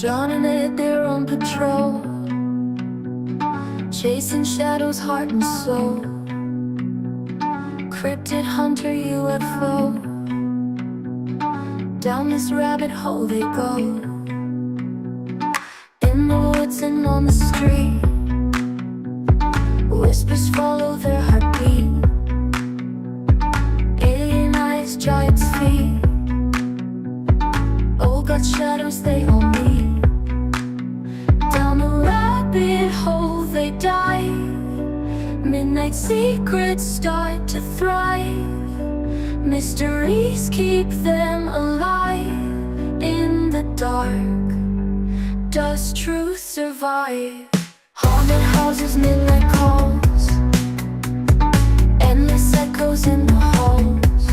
John and Ed, they're on patrol, chasing shadows, heart and soul. Cryptid hunter UFO, down this rabbit hole they go. In the woods and on the street, whispers follow their heartbeat. Alien eyes, giant feet, old got shadows they all meet. Down the rabbit hole they dive, midnight secrets start to thrive. Mysteries keep them alive. In the dark, does truth survive? Haunted houses, midnight calls, endless echoes in the halls.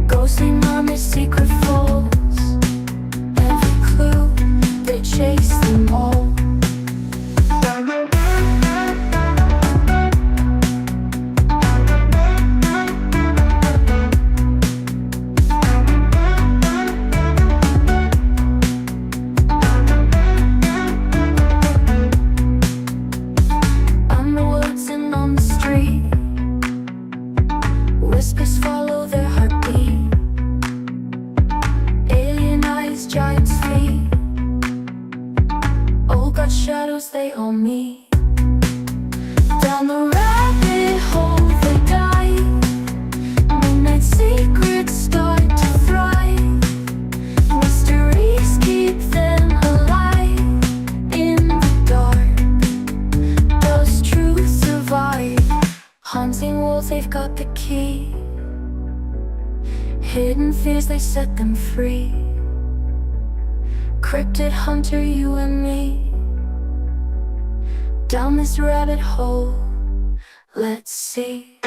Ghostly murmurs, secret falls, every clue, they chase them all. Whispers follow their heartbeat. Alien eyes, giant feet, old got shadows they all meet. Down the rabbit hole they dive, midnight secrets start to thrive. Mysteries keep them alive. In the dark, does truth survive? Haunting walls, they've got the key. Hidden fears, they set them free. Cryptid hunter, you and me. Down this rabbit hole, let's see.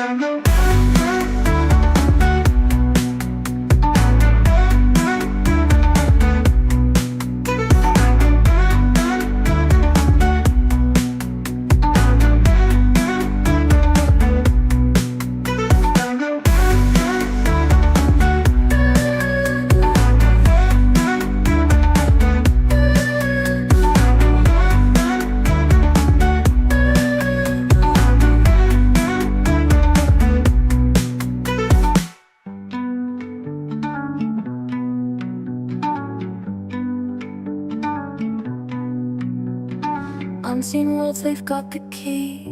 Unseen worlds, they've got the key.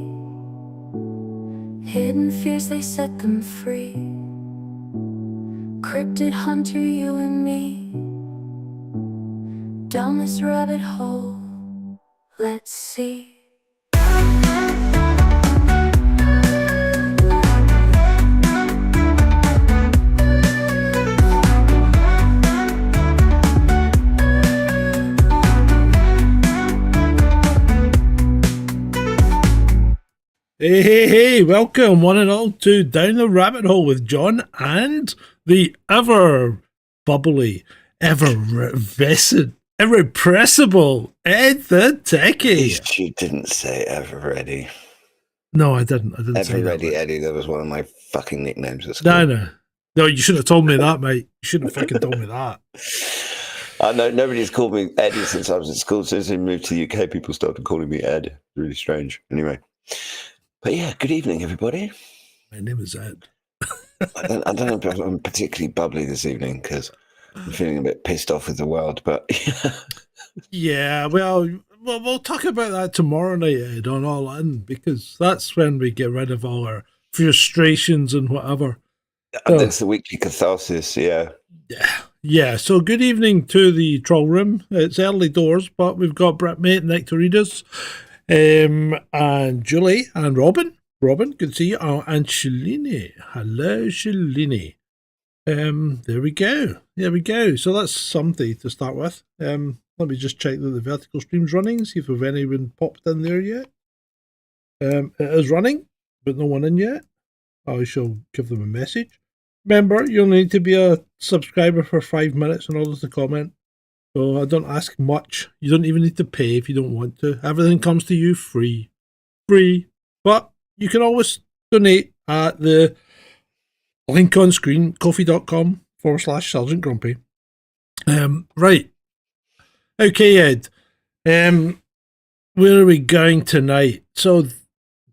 Hidden fears, they set them free. Cryptid hunter, you and me. Down this rabbit hole, let's see. Hey, welcome one and all to Down the Rabbit Hole with John and the ever bubbly, effervescent, irrepressible Ed the Techie. You didn't say ever ready. No, I didn't Ever say ready that. Eddie, that was one of my fucking nicknames at school. No, you shouldn't have told me that, mate. You shouldn't have fucking told me that. I know nobody's called me Eddie since I was at school. Since I moved to the UK, people started calling me Ed. Really strange. Anyway. But yeah, good evening, everybody. My name is Ed. I don't know if I'm particularly bubbly this evening because I'm feeling a bit pissed off with the world, but Yeah, well, we'll talk about that tomorrow night, Ed, on All In, because that's when we get rid of all our frustrations and whatever. That's the weekly catharsis, yeah. Yeah, so good evening to the troll room. It's early doors, but we've got Brett Mate, Nick to read us. And Julie and Robin, good to see you. Oh, and Shalini. Hello, Shalini. There we go. So that's something to start with. Let me just check that the vertical stream's running, see if we've anyone popped in there yet. It is running, but no one in yet. I shall give them a message. Remember, you'll need to be a subscriber for 5 minutes in order to comment. So I don't ask much. You don't even need to pay if you don't want to. Everything comes to you free. But you can always donate at the link on screen, ko-fi.com/Sergeant Grumpy. Right. Okay, Ed. Where are we going tonight? So,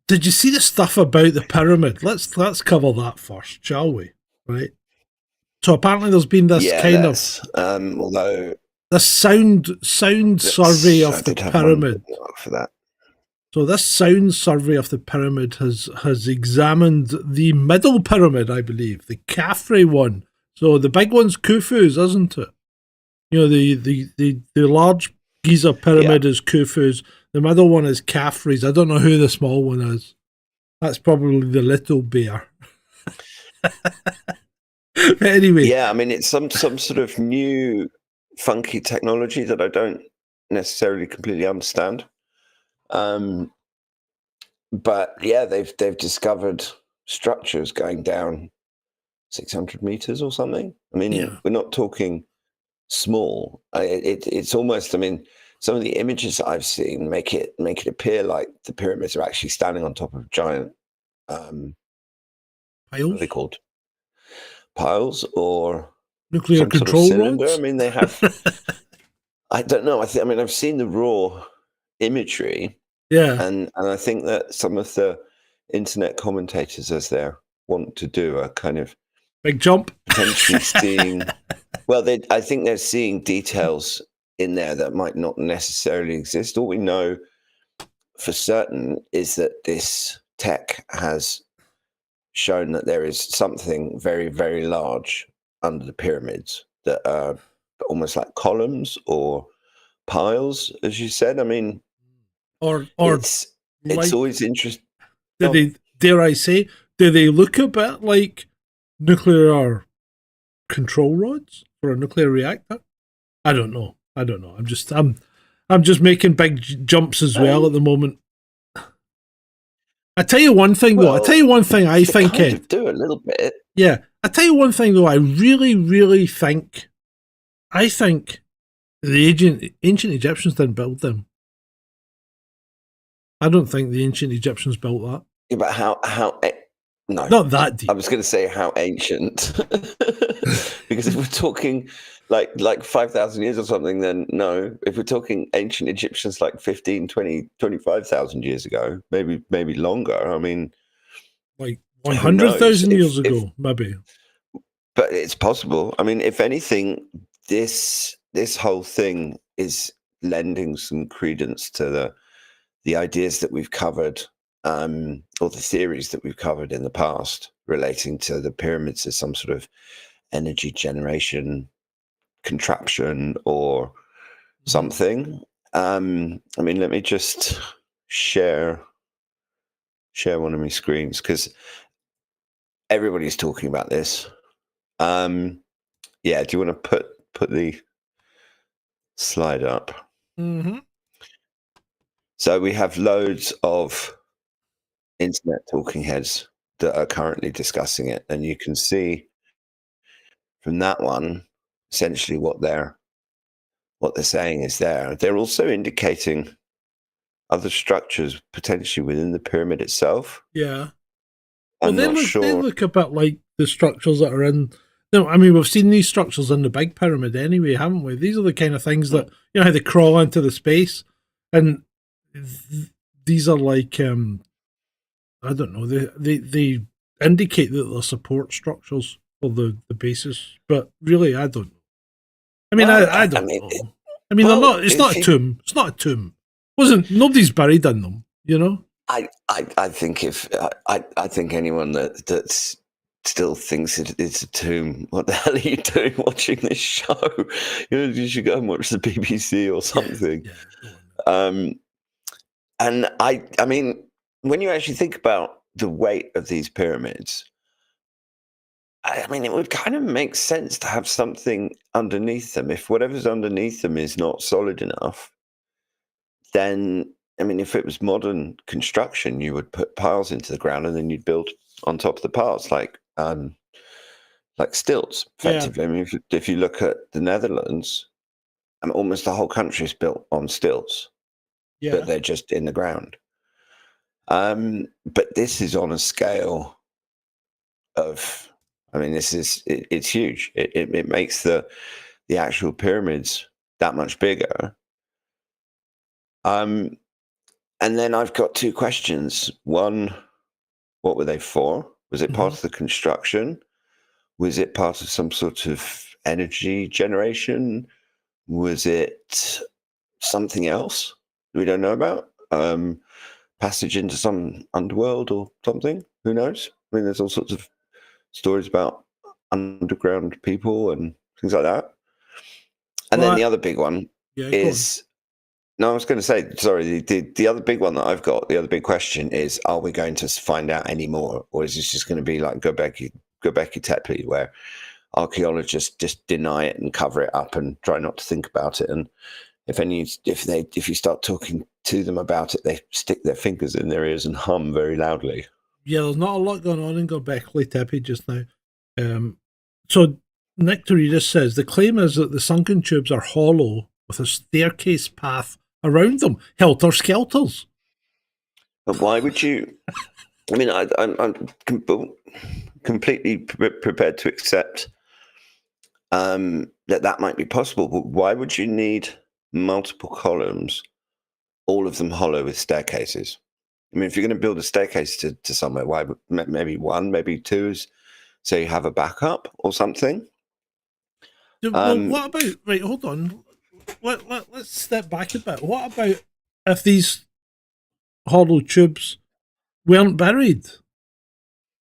did you see the stuff about the pyramid? Let's cover that first, shall we? Right. So apparently, there's been this Yeah, kind of although the sound survey I of the did have one pyramid. for that. So this sound survey of the pyramid has examined the middle pyramid, I believe, the Khafre one. So the big one's Khufu's, isn't it? You know, the large Giza pyramid is Khufu's. The middle one is Khafre's. I don't know who the small one is. That's probably the little bear. But anyway. Yeah, I mean, it's some sort of new funky technology that I don't necessarily completely understand. But yeah, they've discovered structures going down 600 meters or something. I mean, we're not talking small. It's almost. I mean, some of the images that I've seen make it appear like the pyramids are actually standing on top of giant. Piles? What are they called? Piles or Nuclear some control sort of cylinder? rods? I mean, they have. I don't know. I mean, I've seen the raw imagery. Yeah. And I think that some of the internet commentators, as they want to do, are kind of big jump potentially seeing. Well, I think they're seeing details in there that might not necessarily exist. All we know for certain is that this tech has shown that there is something very, very large under the pyramids that are almost like columns or piles, as you said. I mean, or it's like, always interesting. Dare I say, do they look a bit like nuclear control rods for a nuclear reactor? I don't know. I'm just making big jumps as well at the moment. I tell you one thing though. I think kind of do a little bit. Yeah, I tell you one thing though. I really, really think. I think the ancient Egyptians didn't build them. I don't think the ancient Egyptians built that. Yeah, but how? No, not that deep. I was going to say how ancient, because if we're talking like 5,000 years or something, then no. If we're talking ancient Egyptians like 15, 20, 25,000 years ago, maybe longer. I mean, like 100,000 years ago, maybe. But it's possible. I mean, if anything, this whole thing is lending some credence to the ideas that we've covered, or the theories that we've covered in the past relating to the pyramids as some sort of energy generation contraption or something. I mean, let me just share one of my screens because everybody's talking about this. Yeah, do you want to put the slide up? Mm-hmm. So we have loads of internet talking heads that are currently discussing it, and you can see from that one essentially what they're saying is there. They're also indicating other structures potentially within the pyramid itself. Yeah. I'm not sure. They look a bit like the structures that are in. No, I mean, we've seen these structures in the big pyramid anyway, haven't we? These are the kind of things that, you know, how they crawl into the space. And these are like, I don't know, they indicate that they're support structures for the basis. But really, I don't know. I mean, I don't know. I mean, they're not. It's not a tomb. It's not a tomb. Nobody's buried in them, you know? I think I think anyone that still thinks it's a tomb, what the hell are you doing watching this show? You know, you should go and watch the BBC or something. And I mean, when you actually think about the weight of these pyramids, I mean, it would kind of make sense to have something underneath them. If whatever's underneath them is not solid enough, then, I mean, if it was modern construction, you would put piles into the ground and then you'd build on top of the piles, like stilts, effectively. Yeah. I mean, if you look at the Netherlands, almost the whole country is built on stilts, but they're just in the ground. But this is on a scale of, I mean, it's huge. It makes the actual pyramids that much bigger. And then I've got two questions. One, what were they for? Was it part of the construction? Was it part of some sort of energy generation? Was it something else we don't know about? Passage into some underworld or something? Who knows? I mean, there's all sorts of stories about underground people and things like that. And then the other big one is... No, I was going to say, sorry, the other big one that I've got, the other big question is, are we going to find out any more? Or is this just going to be like Göbekli Tepe, where archaeologists just deny it and cover it up and try not to think about it? And if you start talking to them about it, they stick their fingers in their ears and hum very loudly. Yeah, there's not a lot going on in Göbekli Tepe just now. So Nectaridis says, the claim is that the sunken tubes are hollow with a staircase path around them. Helter-skelters. But why would you... I mean, I'm completely prepared to accept that might be possible, but why would you need multiple columns, all of them hollow with staircases? I mean, if you're going to build a staircase to somewhere, why would maybe one, maybe two, so you have a backup or something? Well, what about... Right, hold on. Let's step back a bit. What about if these hollow tubes weren't buried?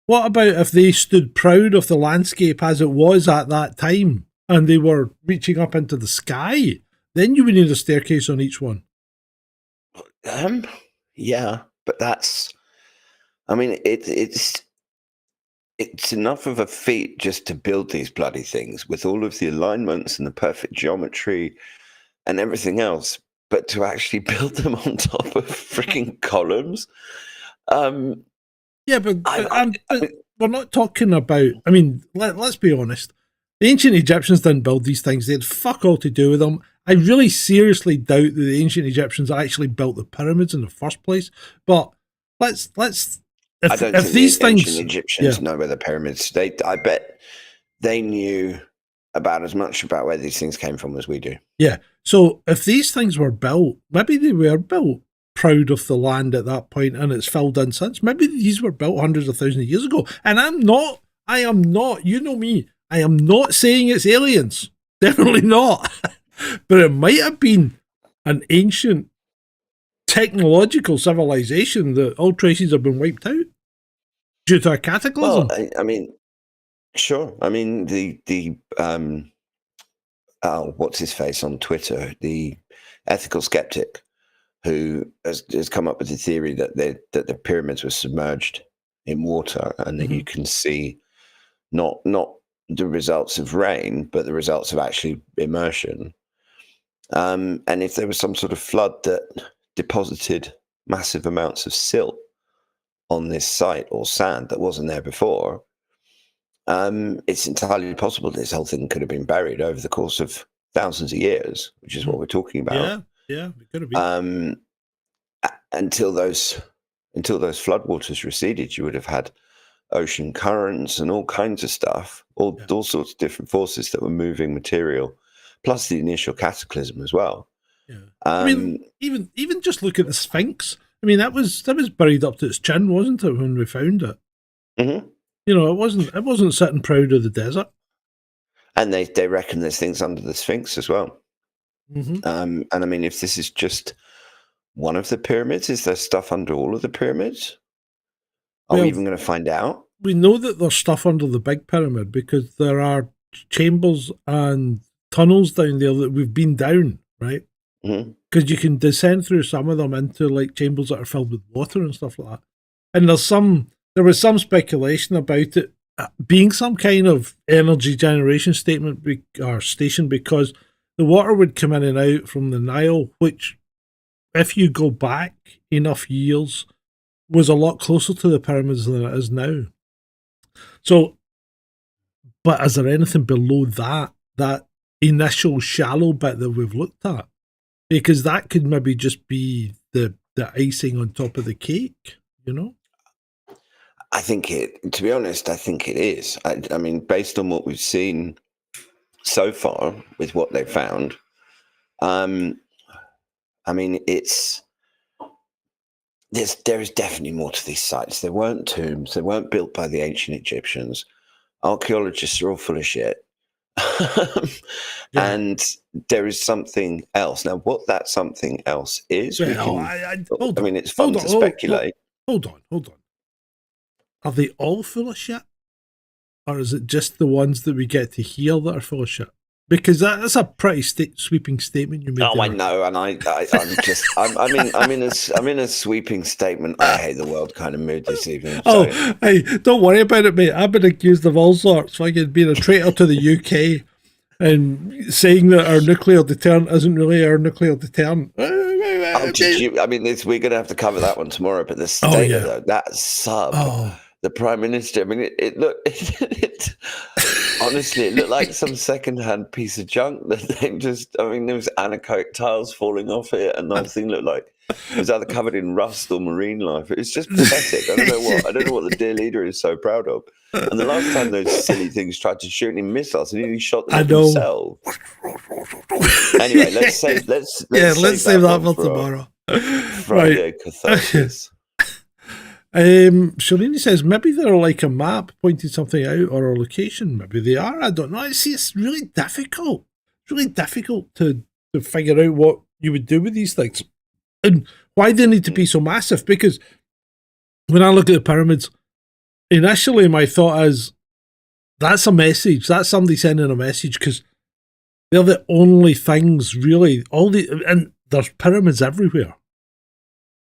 What about if they stood proud of the landscape as it was at that time and they were reaching up into the sky? Then you would need a staircase on each one. Yeah, but that's... I mean, it's enough of a feat just to build these bloody things with all of the alignments and the perfect geometry and everything else, but to actually build them on top of freaking columns. Yeah, but we're not talking about... I mean, let's be honest. The ancient Egyptians didn't build these things. They had fuck all to do with them. I really seriously doubt that the ancient Egyptians actually built the pyramids in the first place. But let's... I don't think these ancient Egyptians know where the pyramids... I bet they knew about as much about where these things came from as we do. Yeah. So if these things were built, maybe they were built proud of the land at that point and it's filled in since. Maybe these were built hundreds of thousands of years ago. And I am not, you know me, I am not saying it's aliens. Definitely not. But it might have been an ancient technological civilization that all traces have been wiped out due to a cataclysm. Well, I mean, sure. I mean, what's his face on Twitter, the ethical skeptic, who has come up with the theory that the pyramids were submerged in water and that you can see not the results of rain, but the results of actually immersion. And if there was some sort of flood that deposited massive amounts of silt on this site or sand that wasn't there before, it's entirely possible this whole thing could have been buried over the course of thousands of years, which is what we're talking about. Yeah, it could have been. Until those floodwaters receded, you would have had ocean currents and all kinds of stuff, all sorts of different forces that were moving material, plus the initial cataclysm as well. Yeah. I mean, even just look at the Sphinx. I mean, that was buried up to its chin, wasn't it, when we found it? Mm-hmm. You know, it wasn't sitting proud of the desert. And they reckon there's things under the Sphinx as well. Mm-hmm. And I mean, if this is just one of the pyramids, is there stuff under all of the pyramids? Are we even going to find out? We know that there's stuff under the big pyramid because there are chambers and tunnels down there that we've been down, right? Because you can descend through some of them into like chambers that are filled with water and stuff like that. And there was some speculation about it being some kind of energy generation station because the water would come in and out from the Nile, which, if you go back enough years, was a lot closer to the pyramids than it is now. So, but is there anything below that initial shallow bit that we've looked at? Because that could maybe just be the icing on top of the cake, you know? To be honest, I think it is. I mean, based on what we've seen so far with what they found, I mean, there is definitely more to these sites. They weren't tombs. They weren't built by the ancient Egyptians. Archaeologists are all full of shit. And there is something else. Now, what that something else is, Well, I mean, it's fun to speculate. Hold on. Are they all full of shit? Or is it just the ones that we get to hear that are full of shit? Because that's a pretty sweeping statement you made. Oh, I know, and I'm in a sweeping statement. I hate the world kind of mood this evening. So. Oh, hey, don't worry about it, mate. I've been accused of all sorts, like being a traitor to the UK and saying that our nuclear deterrent isn't really our nuclear deterrent. Oh, did you? I mean, we're going to have to cover that one tomorrow. But the state of that sub, the Prime Minister. I mean, it looked. Honestly, it looked like some second-hand piece of junk that they just. I mean, there was anechoic tiles falling off it, and the whole thing looked like it was either covered in rust or marine life. It was just pathetic. I don't know what the dear leader is so proud of. And the last time those silly things tried to shoot him missiles, and he shot them himself. Anyway, let's save that for tomorrow. Friday catharsis. Shalini says maybe they're like a map pointing something out or a location. Maybe they are. I don't know. I see. It's really difficult. It's really difficult to figure out what you would do with these things and why they need to be so massive. Because when I look at the pyramids, initially my thought is that's a message. That's somebody sending a message because they're the only things really. And there's pyramids everywhere.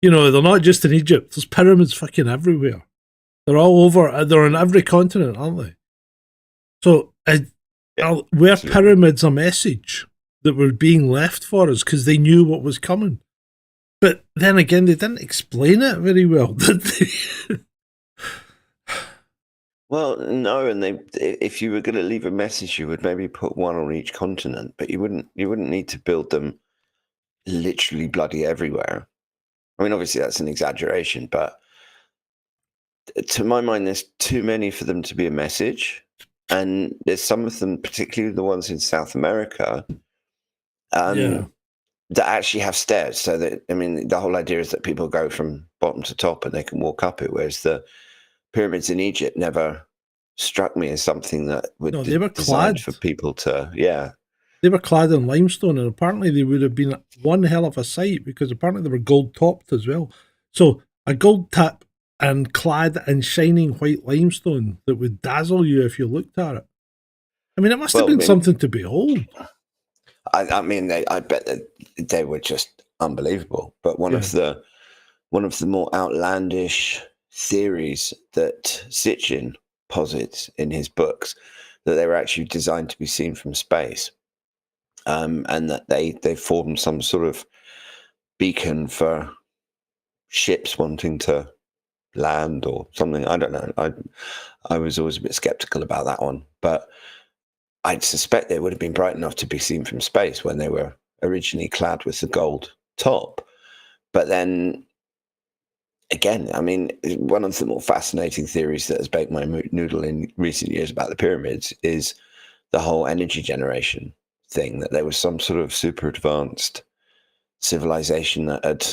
You know, they're not just in Egypt. There's pyramids fucking everywhere. They're all over. They're on every continent, aren't they? So, were pyramids a message that were being left for us because they knew what was coming? But then again, they didn't explain it very well, did they? Well, no, and if you were going to leave a message, you would maybe put one on each continent, but you wouldn't need to build them literally bloody everywhere. I mean, obviously that's an exaggeration, but to my mind, there's too many for them to be a message. And there's some of them, particularly the ones in South America, that actually have stairs. So that, I mean, the whole idea is that people go from bottom to top and they can walk up it, whereas the pyramids in Egypt never struck me as something that would they were designed clad for people to, They were clad in limestone, and apparently they would have been one hell of a sight because apparently they were gold topped as well. So a gold tip and clad in shining white limestone that would dazzle you if you looked at it. I mean, it must have been something to behold. I mean, I bet that they were just unbelievable. But one of the more outlandish theories that Sitchin posits in his books that they were actually designed to be seen from space. And that they formed some sort of beacon for ships wanting to land or something. I don't know. I was always a bit skeptical about that one, but I'd suspect they would have been bright enough to be seen from space when they were originally clad with the gold top. But then, again, I mean, one of the more fascinating theories that has baked my noodle in recent years about the pyramids is the whole energy generation thing, that there was some sort of super advanced civilization that had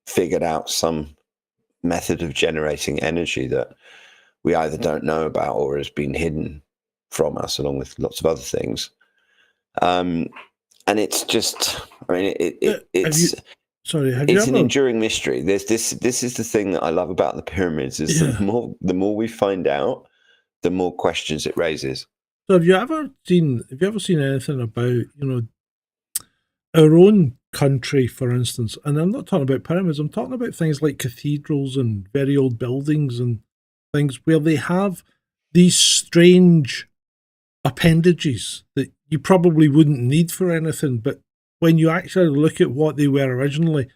figured out some method of generating energy that we either don't know about or has been hidden from us, along with lots of other things. And it's just, I mean, it's an enduring mystery. This is the thing that I love about the pyramids is the more we find out, the more questions it raises. So have you ever seen anything about, our own country, for instance? And I'm not talking about pyramids, I'm talking about things like cathedrals and very old buildings and things where they have these strange appendages that you probably wouldn't need for anything, but when you actually look at what they were originally,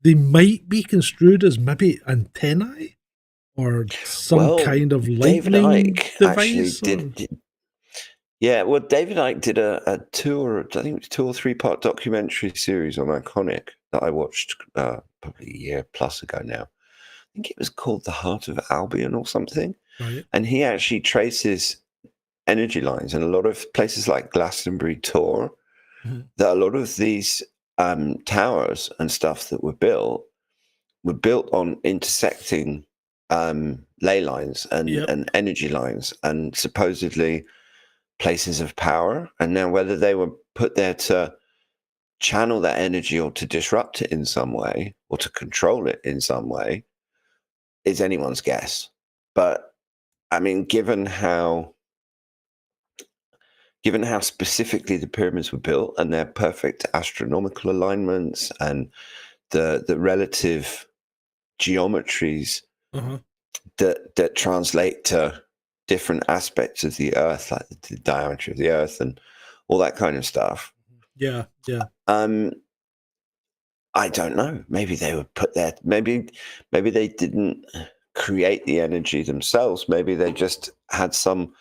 they might be construed as maybe antennae or some kind of lightning device. David Icke did a 2 or 3-part documentary series on Iconic that I watched probably a year plus ago now. I think it was called The Heart of Albion or something. Right. And he actually traces energy lines in a lot of places like Glastonbury Tor. that a lot of these towers and stuff that were built on intersecting ley lines and energy lines and supposedly places of power. And now whether they were put there to channel that energy or to disrupt it in some way or to control it in some way is anyone's guess. But I mean, given how specifically the pyramids were built and their perfect astronomical alignments and the relative geometries that translate to different aspects of the earth, like the diameter of the earth and all that kind of stuff. Yeah. I don't know. Maybe they were put there. Maybe they didn't create the energy themselves. Maybe they just had some.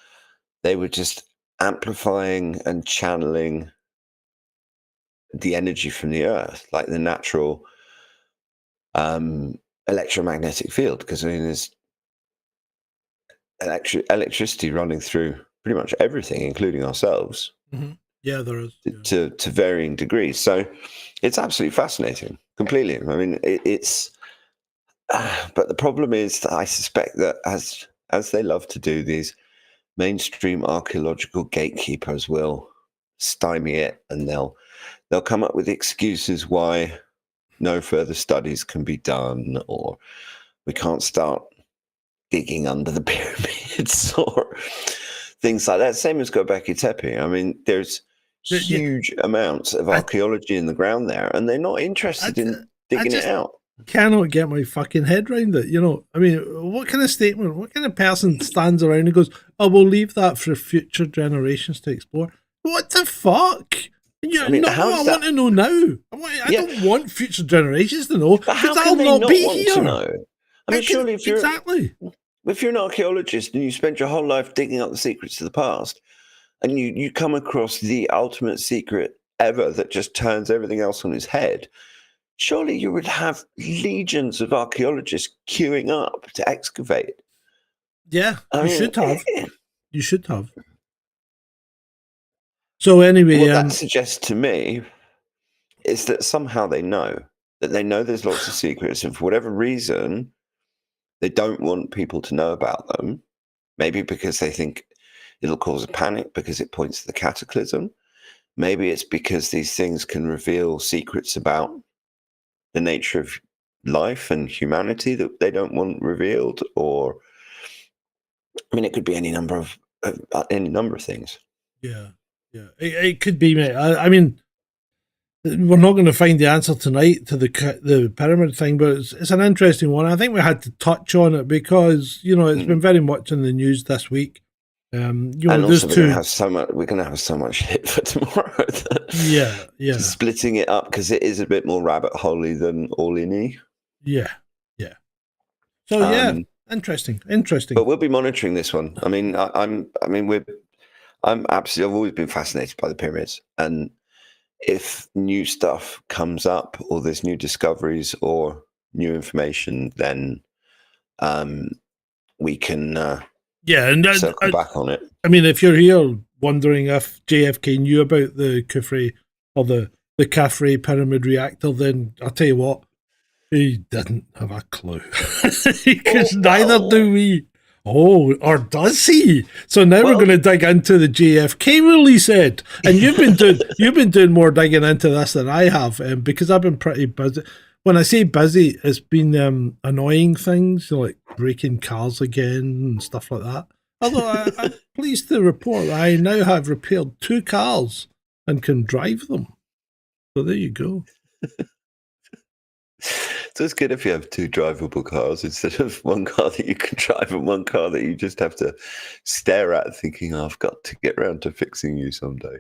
They were just amplifying and channeling the energy from the earth, like the natural electromagnetic field. Because I mean, there's electricity running through pretty much everything, including ourselves. Yeah, there is. To varying degrees. So it's absolutely fascinating, completely. I mean, it's. But the problem is that I suspect that as they love to do, these mainstream archaeological gatekeepers will stymie it, and they'll come up with excuses why no further studies can be done, or we can't start digging under the pyramids, or things like that. Same as Göbekli Tepe. I mean, there's huge amounts of archaeology in the ground there, and they're not interested in digging it out. Cannot get my fucking head around it. You know, I mean, what kind of statement, what kind of person stands around and goes, "Oh, we'll leave that for future generations to explore"? What the fuck? I mean, I want to know now. I don't want future generations to know, because I'll not be here. To know? I mean, surely if you're an archaeologist and you spend your whole life digging up the secrets of the past, and you come across the ultimate secret ever that just turns everything else on its head, surely you would have legions of archaeologists queuing up to excavate. Yeah, you should have. You should have. So anyway, what that suggests to me is that somehow they know there's lots of secrets, and for whatever reason, they don't want people to know about them. Maybe because they think it'll cause a panic because it points to the cataclysm. Maybe it's because these things can reveal secrets about the nature of life and humanity that they don't want revealed, or I mean, it could be any number of things. Yeah. It could be, mate. I mean, we're not going to find the answer tonight to the pyramid thing, but it's an interesting one. I think we had to touch on it because it's been very much in the news this week. And also we're going to have so much shit for tomorrow. Yeah. Just splitting it up because it is a bit more rabbit holey than all-in-y. Yeah. So interesting. But we'll be monitoring this one. I mean, I've always been fascinated by the pyramids, and if new stuff comes up or there's new discoveries or new information, then we can circle back on it. I mean, if you're here wondering if JFK knew about the Khafre or the Khafre pyramid reactor, then I'll tell you what, he didn't have a clue. Because neither do we. Oh, or does he? So now we're going to dig into the JFK rule, he said. And you've been doing more digging into this than I have, because I've been pretty busy. When I say busy, it's been annoying things, like breaking cars again and stuff like that. Although I'm pleased to report that I now have repaired 2 cars and can drive them. So there you go. So it's good if you have 2 drivable cars instead of one car that you can drive and one car that you just have to stare at thinking, I've got to get around to fixing you someday.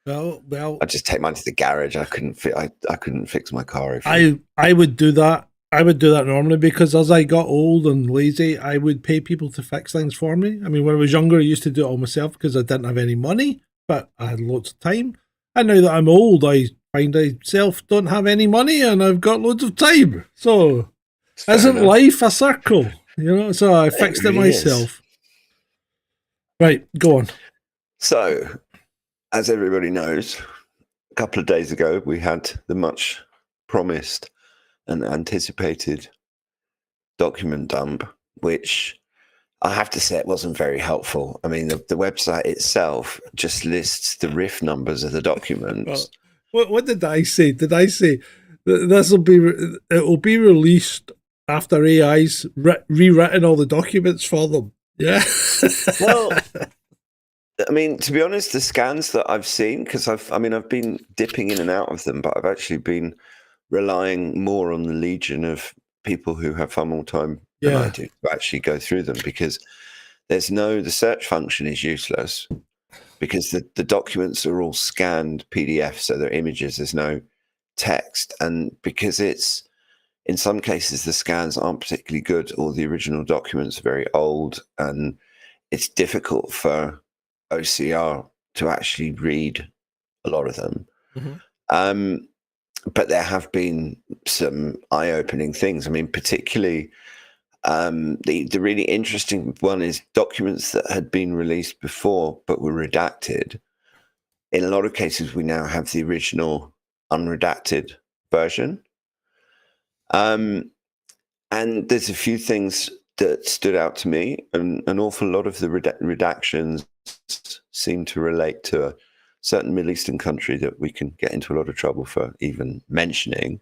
Well, I just take mine to the garage. I couldn't fix my car. I would do that. I would do that normally, because as I got old and lazy, I would pay people to fix things for me. I mean, when I was younger, I used to do it all myself because I didn't have any money, but I had lots of time. And now that I'm old, I find I don't have any money and I've got loads of time. So isn't life a circle? So I fixed it myself. Right, go on. So, as everybody knows, couple of days ago, we had the much promised and anticipated document dump, which I have to say it wasn't very helpful. I mean, the website itself just lists the RIF numbers of the documents. What did I say? Did I say that it will be released after AI's rewritten all the documents for them? Yeah. Well, I mean, to be honest, the scans that I've seen, because I've been dipping in and out of them, but I've actually been relying more on the legion of people who have far more time than I do to actually go through them, because the search function is useless, because the documents are all scanned PDF, so they're images, there's no text. And because in some cases, the scans aren't particularly good, or the original documents are very old, and it's difficult for OCR to actually read a lot of them. Mm-hmm. But there have been some eye-opening things. I mean, particularly the really interesting one is documents that had been released before but were redacted. In a lot of cases, we now have the original unredacted version. And there's a few things that stood out to me, and an awful lot of the redactions seem to relate to a certain Middle Eastern country that we can get into a lot of trouble for even mentioning.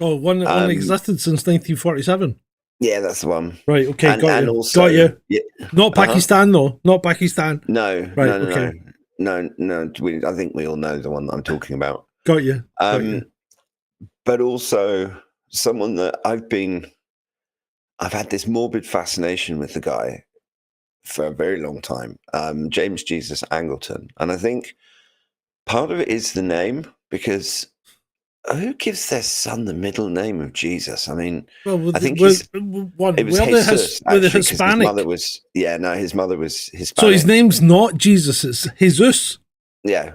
Oh, one that existed since 1947. Yeah, that's the one. Right, okay, got you. Also, got you. Yeah, not Pakistan, though. Not Pakistan. No, right, no, okay. no. I think we all know the one that I'm talking about. Got you. Got you. But also someone that I've had this morbid fascination with the guy for a very long time, James Jesus Angleton. And I think part of it is the name, because who gives their son the middle name of Jesus? I mean, I think it was Jesus, actually, because his mother was, his mother was Hispanic. So his name's not Jesus, it's Jesus. Yeah.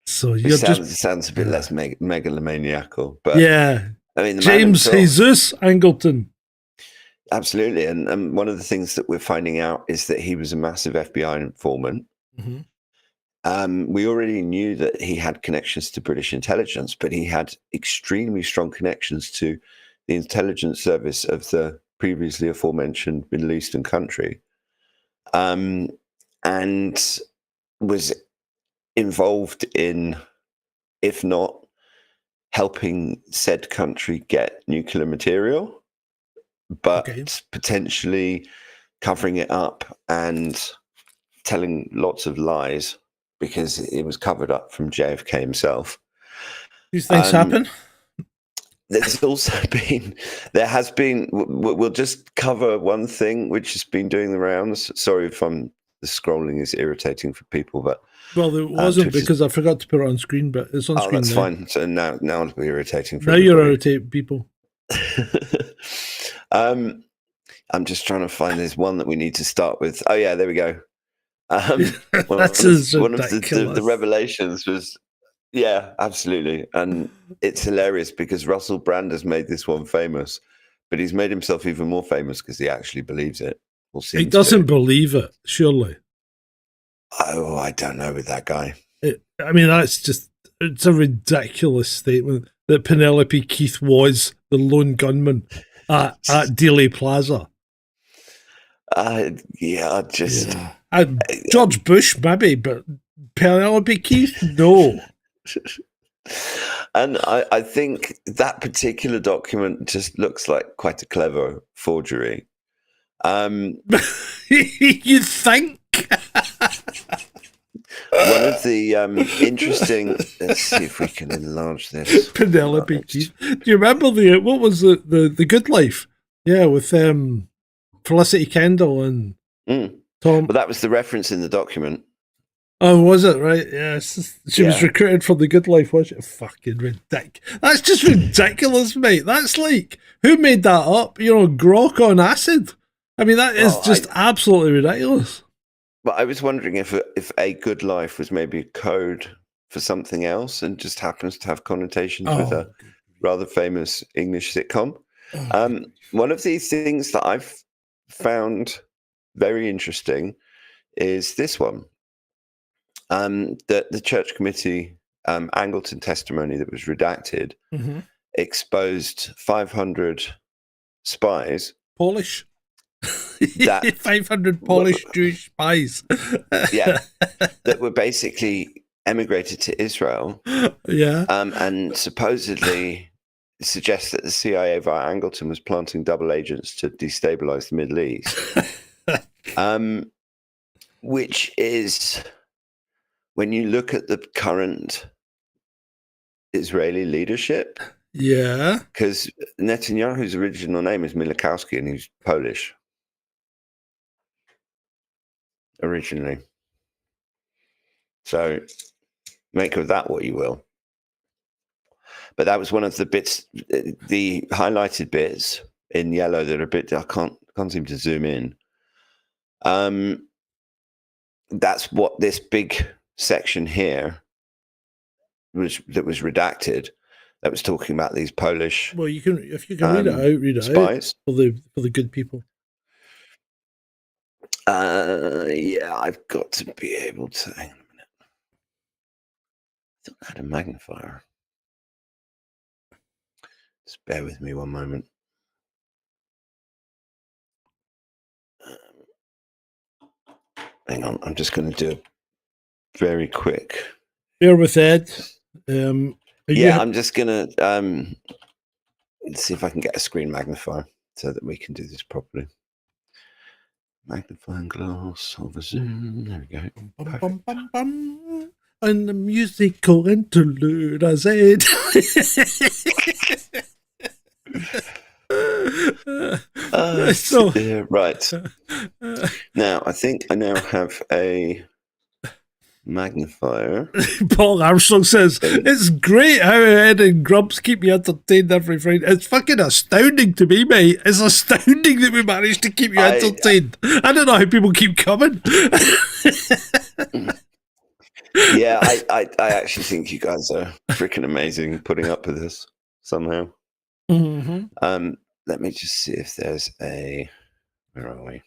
So sounds a bit less megalomaniacal, but yeah. I mean, James Jesus Angleton. Absolutely, and one of the things that we're finding out is that he was a massive FBI informant. Mm-hmm. We already knew that he had connections to British intelligence, but he had extremely strong connections to the intelligence service of the previously aforementioned Middle Eastern country, and was involved in, if not helping said country get nuclear material, but potentially covering it up and telling lots of lies, because it was covered up from JFK himself. These things happen. There has been, we'll just cover one thing which has been doing the rounds. Sorry if the scrolling is irritating for people, but well, it wasn't because I forgot to put it on screen, but it's on screen. That's fine. So now it'll be irritating for now. Everybody. You're irritating people. I'm just trying to find this one that we need to start with. Oh yeah, there we go. One of the revelations was, yeah, absolutely, and it's hilarious because Russell Brand has made this one famous, but he's made himself even more famous because he actually believes it. He doesn't believe it, surely. Oh, I don't know with that guy. I mean, it's a ridiculous statement that Penelope Keith was the lone gunman at Dealey Plaza. George Bush, maybe, but Penelope Keith, no. And I think that particular document just looks like quite a clever forgery. You think? One of the interesting. Let's see if we can enlarge this. Penelope Keith. Do you remember what was the Good Life? Yeah, with Felicity Kendall and Tom. But that was the reference in the document. Oh, was it? Right? Yes. She was recruited for the Good Life, was it? Fucking ridiculous. That's just ridiculous, mate. That's like, who made that up? Grok on acid. I mean, that is absolutely ridiculous. But I was wondering if a Good Life was maybe a code for something else and just happens to have connotations with a rather famous English sitcom. One of these things that I've found very interesting is this one. That the church committee Angleton testimony that was redacted exposed 500 spies. Polish. That 500 Polish Jewish spies. Yeah, that were basically emigrated to Israel. Yeah. And supposedly suggests that the CIA via Angleton was planting double agents to destabilize the Middle East. Which is, when you look at the current Israeli leadership. Yeah. Because Netanyahu's original name is Milikowski and he's Polish. Originally. So make of that what you will. But that was one of the bits, the highlighted bits in yellow that are a bit, I can't seem to zoom in. That's what this big section here that was redacted, that was talking about these Polish. Well, you can, if you can read it spies. out for the good people. Yeah, I've got to be able to. Hang on a minute. I thought I had a magnifier. Just bear with me one moment. Hang on, I'm just going to do a very quick. Bear with Ed. I'm just going to see if I can get a screen magnifier so that we can do this properly. Magnifying glass over Zoom. There we go. Bum, bum, bum, bum. And the musical interlude, I said. Right. Now, I think I now have a magnifier. Paul Armstrong says, it's great how Ed and Grumps keep you entertained every Friday. It's fucking astounding to me, mate. It's astounding that we managed to keep you entertained. I don't know how people keep coming. Yeah, I actually think you guys are freaking amazing putting up with this somehow. Mm-hmm. Let me just see if there's a. Where are we?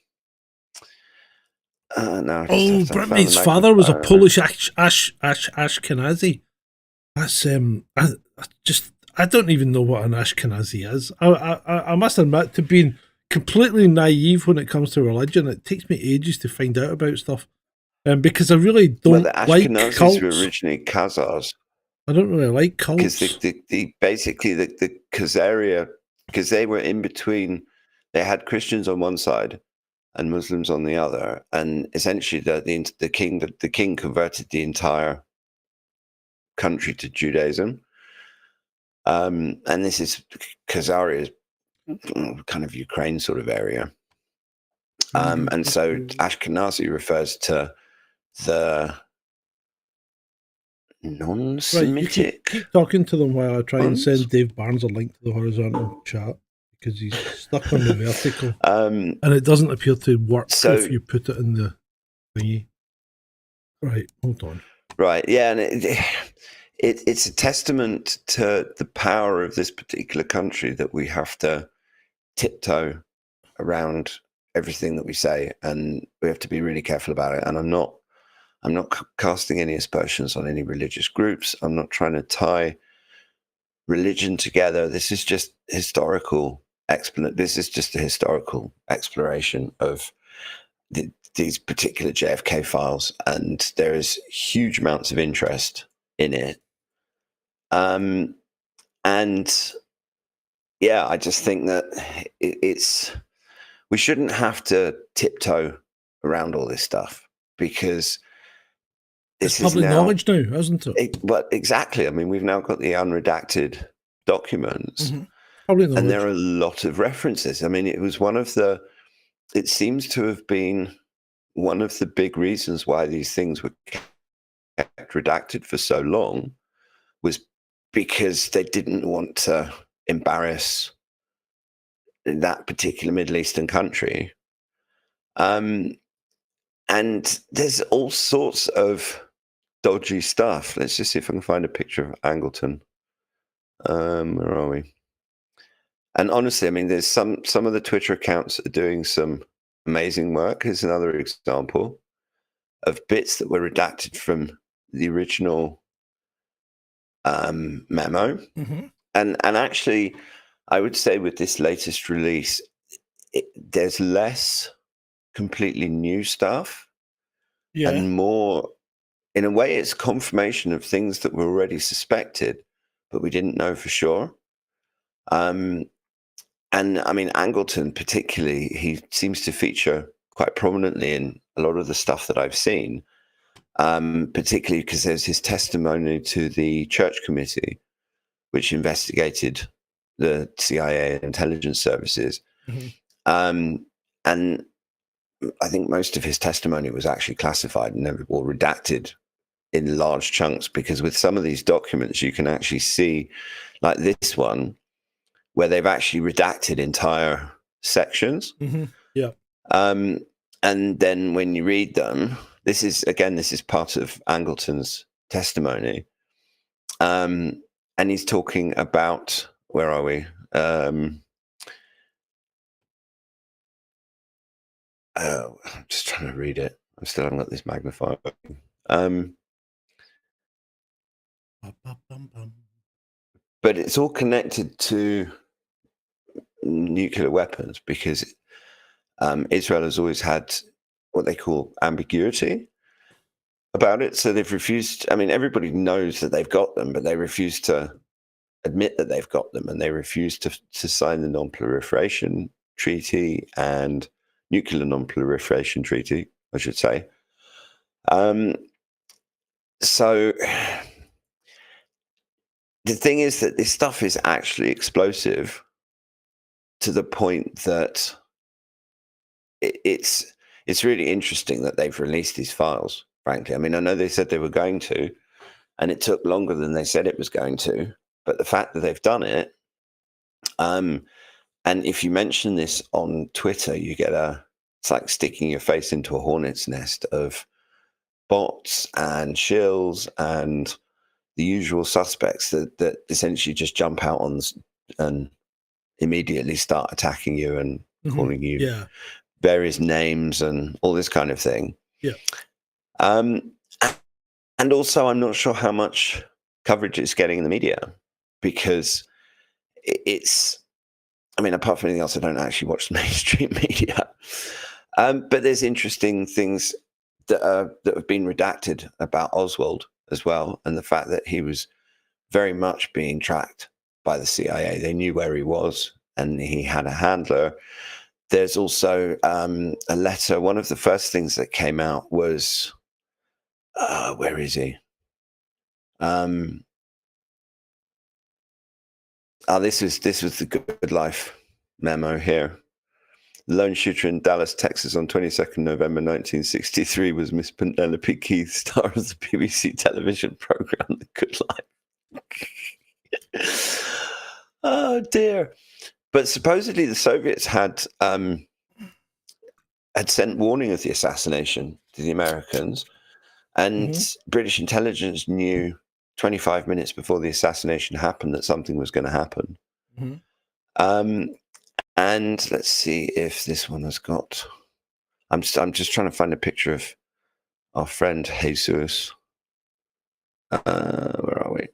No. Brett Mate's father was a Polish Ashkenazi. That's I don't even know what an Ashkenazi is. I must admit to being completely naive when it comes to religion. It takes me ages to find out about stuff, because I really don't the like Ashkenazis cults. were originally Khazars. I don't really like cults because the Khazaria, because they were in between. They had Christians on one side and Muslims on the other, and essentially the king converted the entire country to Judaism. And this is Khazaria, kind of Ukraine sort of area. And so Ashkenazi refers to the non-Semitic. Right, keep talking to them while I try and send Dave Barnes a link to the horizontal chat, because he's stuck on the vertical, and it doesn't appear to work if you put it in the thingy. Right, hold on. Right, yeah, and it's a testament to the power of this particular country that we have to tiptoe around everything that we say, and we have to be really careful about it. And I'm not casting any aspersions on any religious groups. I'm not trying to tie religion together. This is just historical This is just a historical exploration of these particular JFK files, and there is huge amounts of interest in it. And yeah, I just think that we shouldn't have to tiptoe around all this stuff, because it's public knowledge now, isn't it? But exactly. I mean, we've now got the unredacted documents, and there are a lot of references. I mean, it seems to have been one of the big reasons why these things were kept redacted for so long, was because they didn't want to embarrass that particular Middle Eastern country. And there's all sorts of dodgy stuff. Let's just see if I can find a picture of Angleton. Where are we? And honestly, I mean, there's some of the Twitter accounts are doing some amazing work. Here's another example of bits that were redacted from the original memo. Mm-hmm. And actually, I would say with this latest release, there's less completely new stuff Yeah. and more, in a way, it's confirmation of things that were already suspected, but we didn't know for sure. And I mean, Angleton particularly, he seems to feature quite prominently in a lot of the stuff that I've seen, particularly because there's his testimony to the Church Committee, which investigated the CIA intelligence services. Mm-hmm. And I think most of his testimony was actually classified and never, or redacted in large chunks, because with some of these documents, you can actually see, like this one, where they've actually redacted entire sections. Mm-hmm. Yeah. And then when you read them, this is part of Angleton's testimony. And he's talking about, where are we? I'm just trying to read it. I still haven't got this magnifier. But it's all connected to nuclear weapons, because Israel has always had what they call ambiguity about it. So they've refused. I mean, everybody knows that they've got them, but they refuse to admit that they've got them, and they refuse to sign the non-proliferation treaty and nuclear non-proliferation treaty, I should say. So the thing is that this stuff is actually explosive to the point that it's really interesting that they've released these files, frankly. I mean, I know they said they were going to, and it took longer than they said it was going to, but the fact that they've done it, and if you mention this on Twitter, you get it's like sticking your face into a hornet's nest of bots and shills and the usual suspects that essentially just jump out on and immediately start attacking you and calling you various names and all this kind of thing. Yeah. And also, I'm not sure how much coverage it's getting in the media, because it's, I mean, apart from anything else, I don't actually watch the mainstream media. But there's interesting things that have been redacted about Oswald as well, and the fact that he was very much being tracked by the CIA. They knew where he was, and he had a handler. There's also a letter. One of the first things that came out was, where is he? This was the Good Life memo here. The lone shooter in Dallas, Texas on 22nd November 1963 was Miss Penelope Keith, star of the BBC television program The Good Life. Oh dear. But supposedly the Soviets had sent warning of the assassination to the Americans, and British intelligence knew 25 minutes before the assassination happened that something was going to happen. And let's see if this one has got. I'm just trying to find a picture of our friend Jesus. Where are we?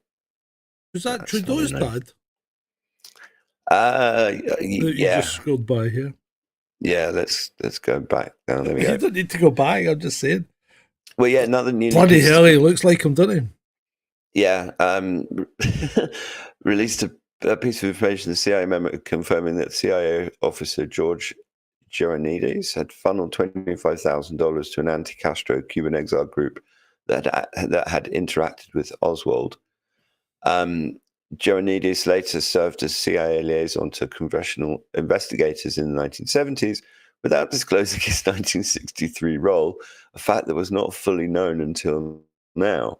Was that Trudeau's dad? You just scrolled by here. Yeah, let's go back down. There we go. You don't need to go back. I'm just saying. Well, yeah, another news. Bloody hell, he looks like him, doesn't he? Yeah. Released a piece of information, the CIA memo confirming that CIA officer George Geronides had funneled $25,000 to an anti-Castro Cuban exile group that had interacted with Oswald. Geronides later served as CIA liaison to congressional investigators in the 1970s without disclosing his 1963 role, a fact that was not fully known until now.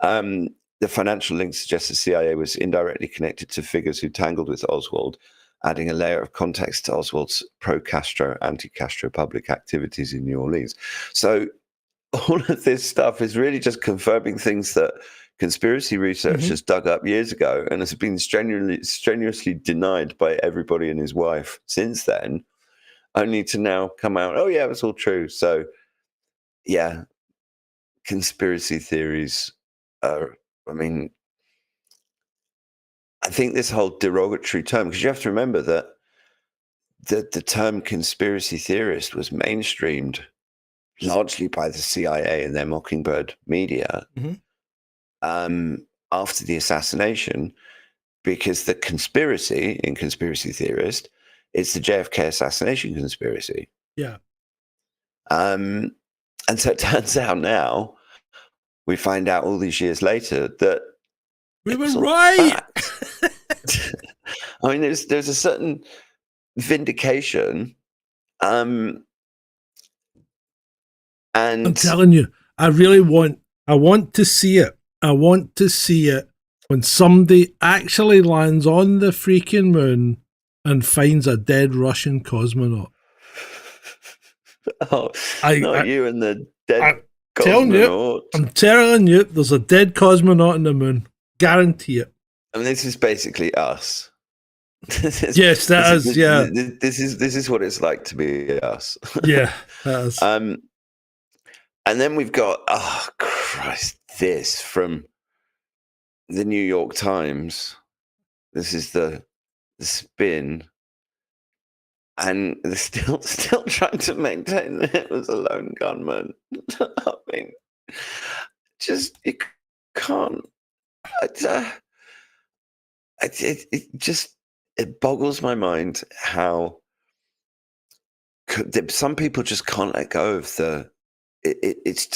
The financial link suggests the CIA was indirectly connected to figures who tangled with Oswald, adding a layer of context to Oswald's pro-Castro, anti-Castro public activities in New Orleans. So all of this stuff is really just confirming things that conspiracy researchers dug up years ago and has been strenuously denied by everybody and his wife since then, only to now come out, oh yeah, it's all true. So yeah, conspiracy theories are, I mean, I think this whole derogatory term, because you have to remember that the term conspiracy theorist was mainstreamed largely by the CIA and their Mockingbird media after the assassination, because the conspiracy in conspiracy theorist, it's the JFK assassination conspiracy. Yeah. And so it turns out now, we find out all these years later that we were right. I mean, there's a certain vindication. And I'm telling you, I want to see it. I want to see it when somebody actually lands on the freaking moon and finds a dead Russian cosmonaut. Not you and the dead cosmonaut. I'm telling you, there's a dead cosmonaut on the moon. Guarantee it. I mean, this is basically us. Yes, that is. Yeah, this is what it's like to be us. Yeah, that is. And then we've got, oh Christ, this from the New York Times. This is the spin, and they're still trying to maintain that it was a lone gunman. I mean, just you can't. It boggles my mind how some people just can't let go of it's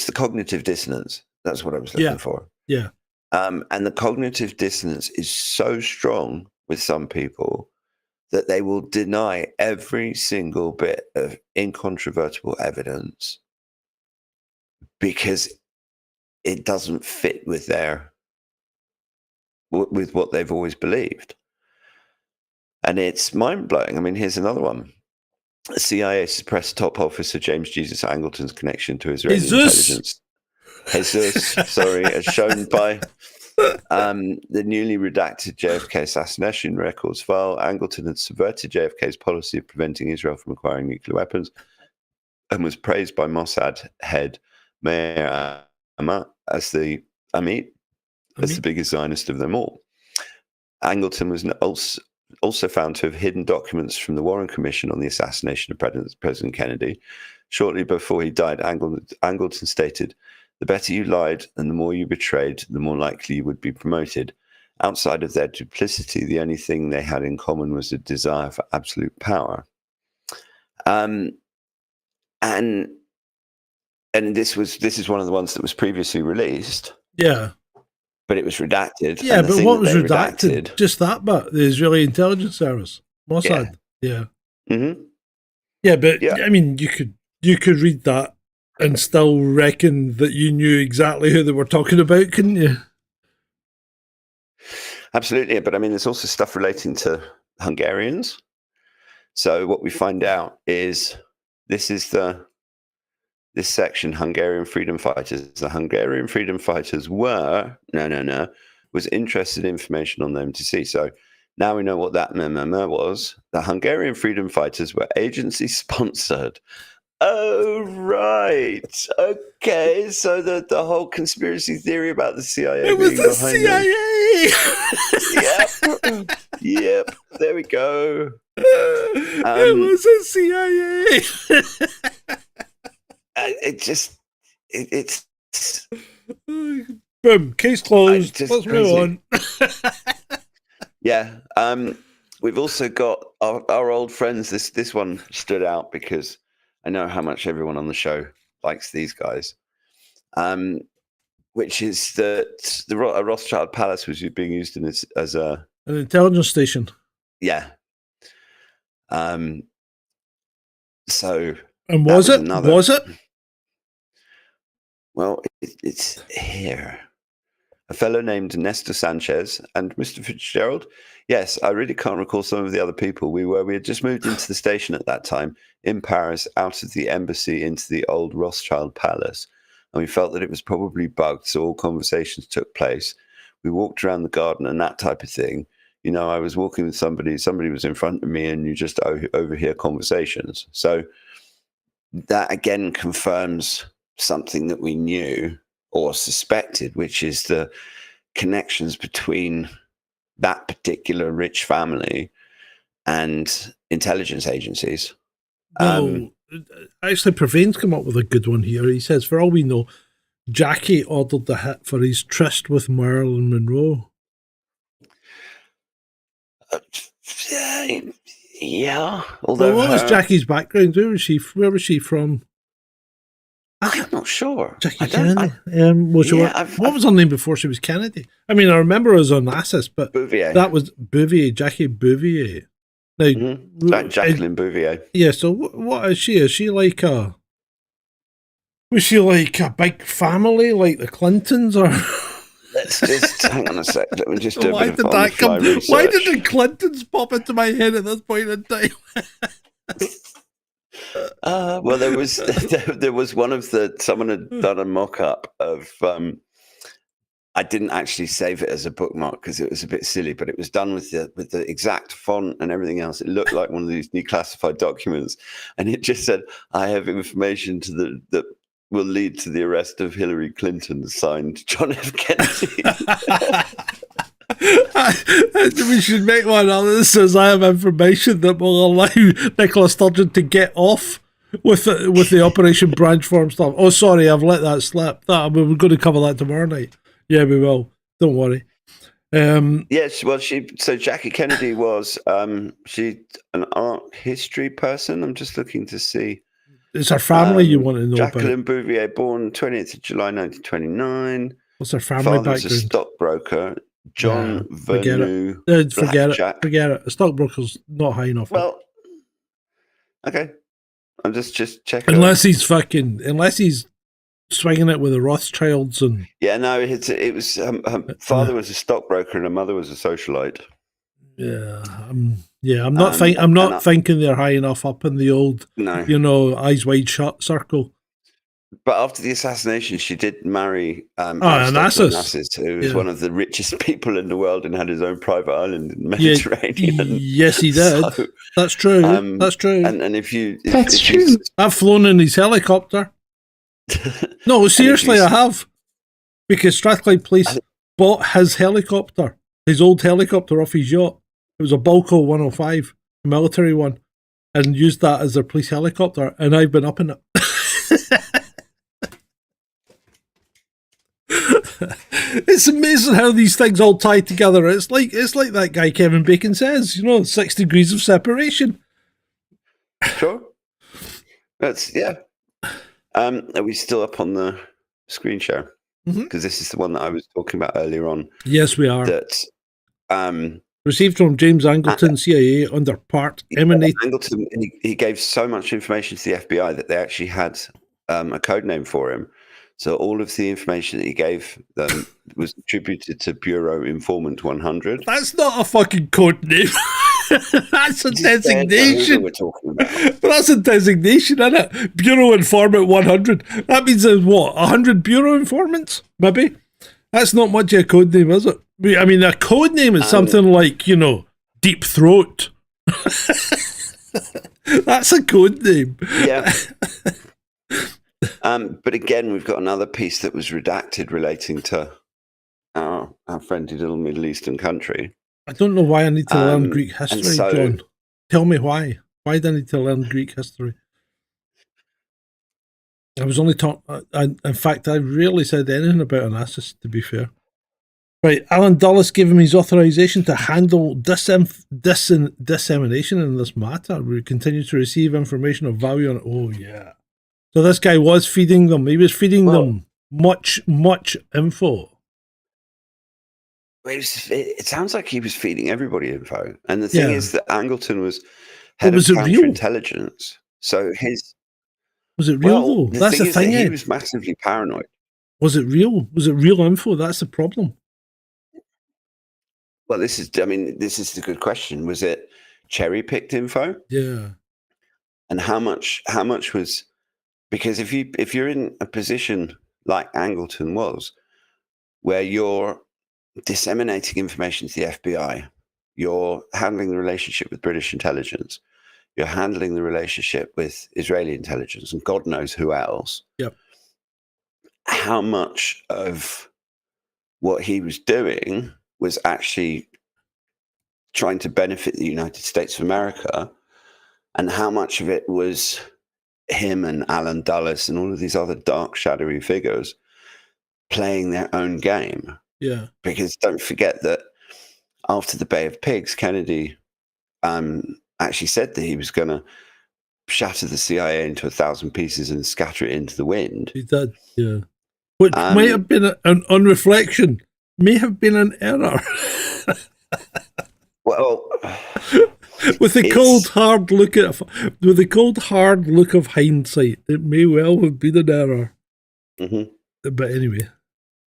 the cognitive dissonance. That's what I was looking for. Yeah. And the cognitive dissonance is so strong with some people that they will deny every single bit of incontrovertible evidence because it doesn't fit with with what they've always believed. And it's mind-blowing. I mean, here's another one. The CIA suppressed top officer James Jesus Angleton's connection to Israeli intelligence. Jesus, sorry, as shown by the newly redacted JFK assassination records file. Angleton had subverted JFK's policy of preventing Israel from acquiring nuclear weapons and was praised by Mossad head Meir Amit as the biggest Zionist of them all. Angleton was also found to have hidden documents from the Warren Commission on the assassination of President Kennedy. Shortly before he died, Angleton stated, "The better you lied and the more you betrayed, the more likely you would be promoted. Outside of their duplicity, the only thing they had in common was a desire for absolute power." And this is one of the ones that was previously released. Yeah. But it was redacted. Yeah, but what was redacted? Just that bit, the Israeli intelligence service, Mossad. Yeah. Mm-hmm. Yeah, but I mean, you could read that and still reckon that you knew exactly who they were talking about, couldn't you? Absolutely, but I mean, there's also stuff relating to Hungarians. So what we find out is this section, Hungarian freedom fighters. The Hungarian freedom fighters was interested in information on them to see. So now we know what that was. The Hungarian freedom fighters were agency sponsored. Oh, right. Okay. So the whole conspiracy theory about the CIA. It was the CIA. Yep. There we go. It was the CIA. It's boom, case closed. Let's move on. Yeah. We've also got our old friends. This one stood out because I know how much everyone on the show likes these guys. Which is that the Rothschild Palace was being used as an intelligence station. Yeah. So. And was it? Was it? Well, it's here. A fellow named Nestor Sanchez and Mr. Fitzgerald. Yes, I really can't recall some of the other people. We had just moved into the station at that time in Paris, out of the embassy into the old Rothschild Palace. And we felt that it was probably bugged, so all conversations took place. We walked around the garden and that type of thing. You know, I was walking with somebody was in front of me, and you just overhear conversations. So that again confirms something that we knew or suspected, which is the connections between that particular rich family and intelligence agencies. No, actually, Praveen's come up with a good one here. He says, for all we know, Jackie ordered the hit for his tryst with Marilyn Monroe. Yeah. Although Well, what was Jackie's background? Where was she from? I'm not sure. Jackie Kennedy. What was her name before she was Kennedy? I mean, I remember her as Onassis, but Bouvier. That was Bouvier, Jackie Bouvier. Now, like Jacqueline Bouvier. Yeah. So what is she? Is she like a? Was she like a big family, like the Clintons, or? Let's just hang on a sec. Let me just do a Why bit did of that come? research. Why did the Clintons pop into my head at this point in time? Well, there was one of someone had done a mock-up of. I didn't actually save it as a bookmark because it was a bit silly, but it was done with the exact font and everything else. It looked like one of these new classified documents, and it just said, "I have information that will lead to the arrest of Hillary Clinton," signed John F. Kennedy. We should make one that says, "I have information that will allow Nicola Sturgeon to get off with the Operation Branch Form stuff." Oh, sorry, I've let that slip. We're going to cover that tomorrow night. Yeah, we will. Don't worry. Yes, well, so Jackie Kennedy was she an art history person? I'm just looking to see. It's her family you want to know Jacqueline about. Bouvier, born 20th of July 1929. What's her family Father background? was a stockbroker. John Vernew. Forget it. A stockbroker's not high enough. Well, okay. I'm just checking. Unless he's swinging it with the Rothschilds and. Yeah, no, it was. Her father was a stockbroker and her mother was a socialite. Yeah, I'm not thinking they're high enough up in the old, eyes wide shut circle. But after the assassination, she did marry Onassis, who was one of the richest people in the world and had his own private island in the Mediterranean. Yes, he did. So, that's true. That's true. And if you, I've flown in his helicopter. No, seriously, I have, because Strathclyde Police bought his helicopter, his old helicopter off his yacht. It was a Balco 105, a military one, and used that as their police helicopter. And I've been up in it. It's amazing how these things all tie together. It's like that guy Kevin Bacon says, 6 degrees of separation. Sure. That's Are we still up on the screen share? Because this is the one that I was talking about earlier on. Yes, we are. That received from James Angleton, CIA, under Part Emanate. Angleton, he gave so much information to the FBI that they actually had a code name for him. So all of the information that he gave them was attributed to Bureau Informant 100. That's not a fucking code name. That's a designation. We're talking about. That's a designation, isn't it? Bureau Informant 100. That means there's what? 100 Bureau Informants? Maybe. That's not much of a code name, is it? I mean, a code name is something like, Deep Throat. That's a code name. Yeah. But again, we've got another piece that was redacted relating to our friendly little Middle Eastern country. I don't know why I need to learn Greek history, John. Tell me why. Why do I need to learn Greek history? I was only talking. In fact, I rarely said anything about Onassis, to be fair. Right, Alan Dulles gave him his authorization to handle dissemination in this matter. We continue to receive information of value on it. Oh, yeah. So this guy was feeding them. He was feeding them much info. It sounds like he was feeding everybody info. And the thing is that Angleton was head of counterintelligence. So was it real though? That's the thing. He was massively paranoid. Was it real? Was it real info? That's the problem. Well, this is the good question. Was it cherry-picked info? Yeah. And how much was, because if you're in a position like Angleton was, where you're disseminating information to the FBI, you're handling the relationship with British intelligence, you're handling the relationship with Israeli intelligence, and God knows who else. Yep. How much of what he was doing was actually trying to benefit the United States of America, and how much of it was him and Alan Dulles and all of these other dark, shadowy figures playing their own game. Yeah. Because don't forget that after the Bay of Pigs, Kennedy actually said that he was going to shatter the CIA into 1,000 pieces and scatter it into the wind. He did, yeah. Which might have been, on reflection, may have been an error. Well, with the cold hard look of hindsight, it may well have been an error. But anyway,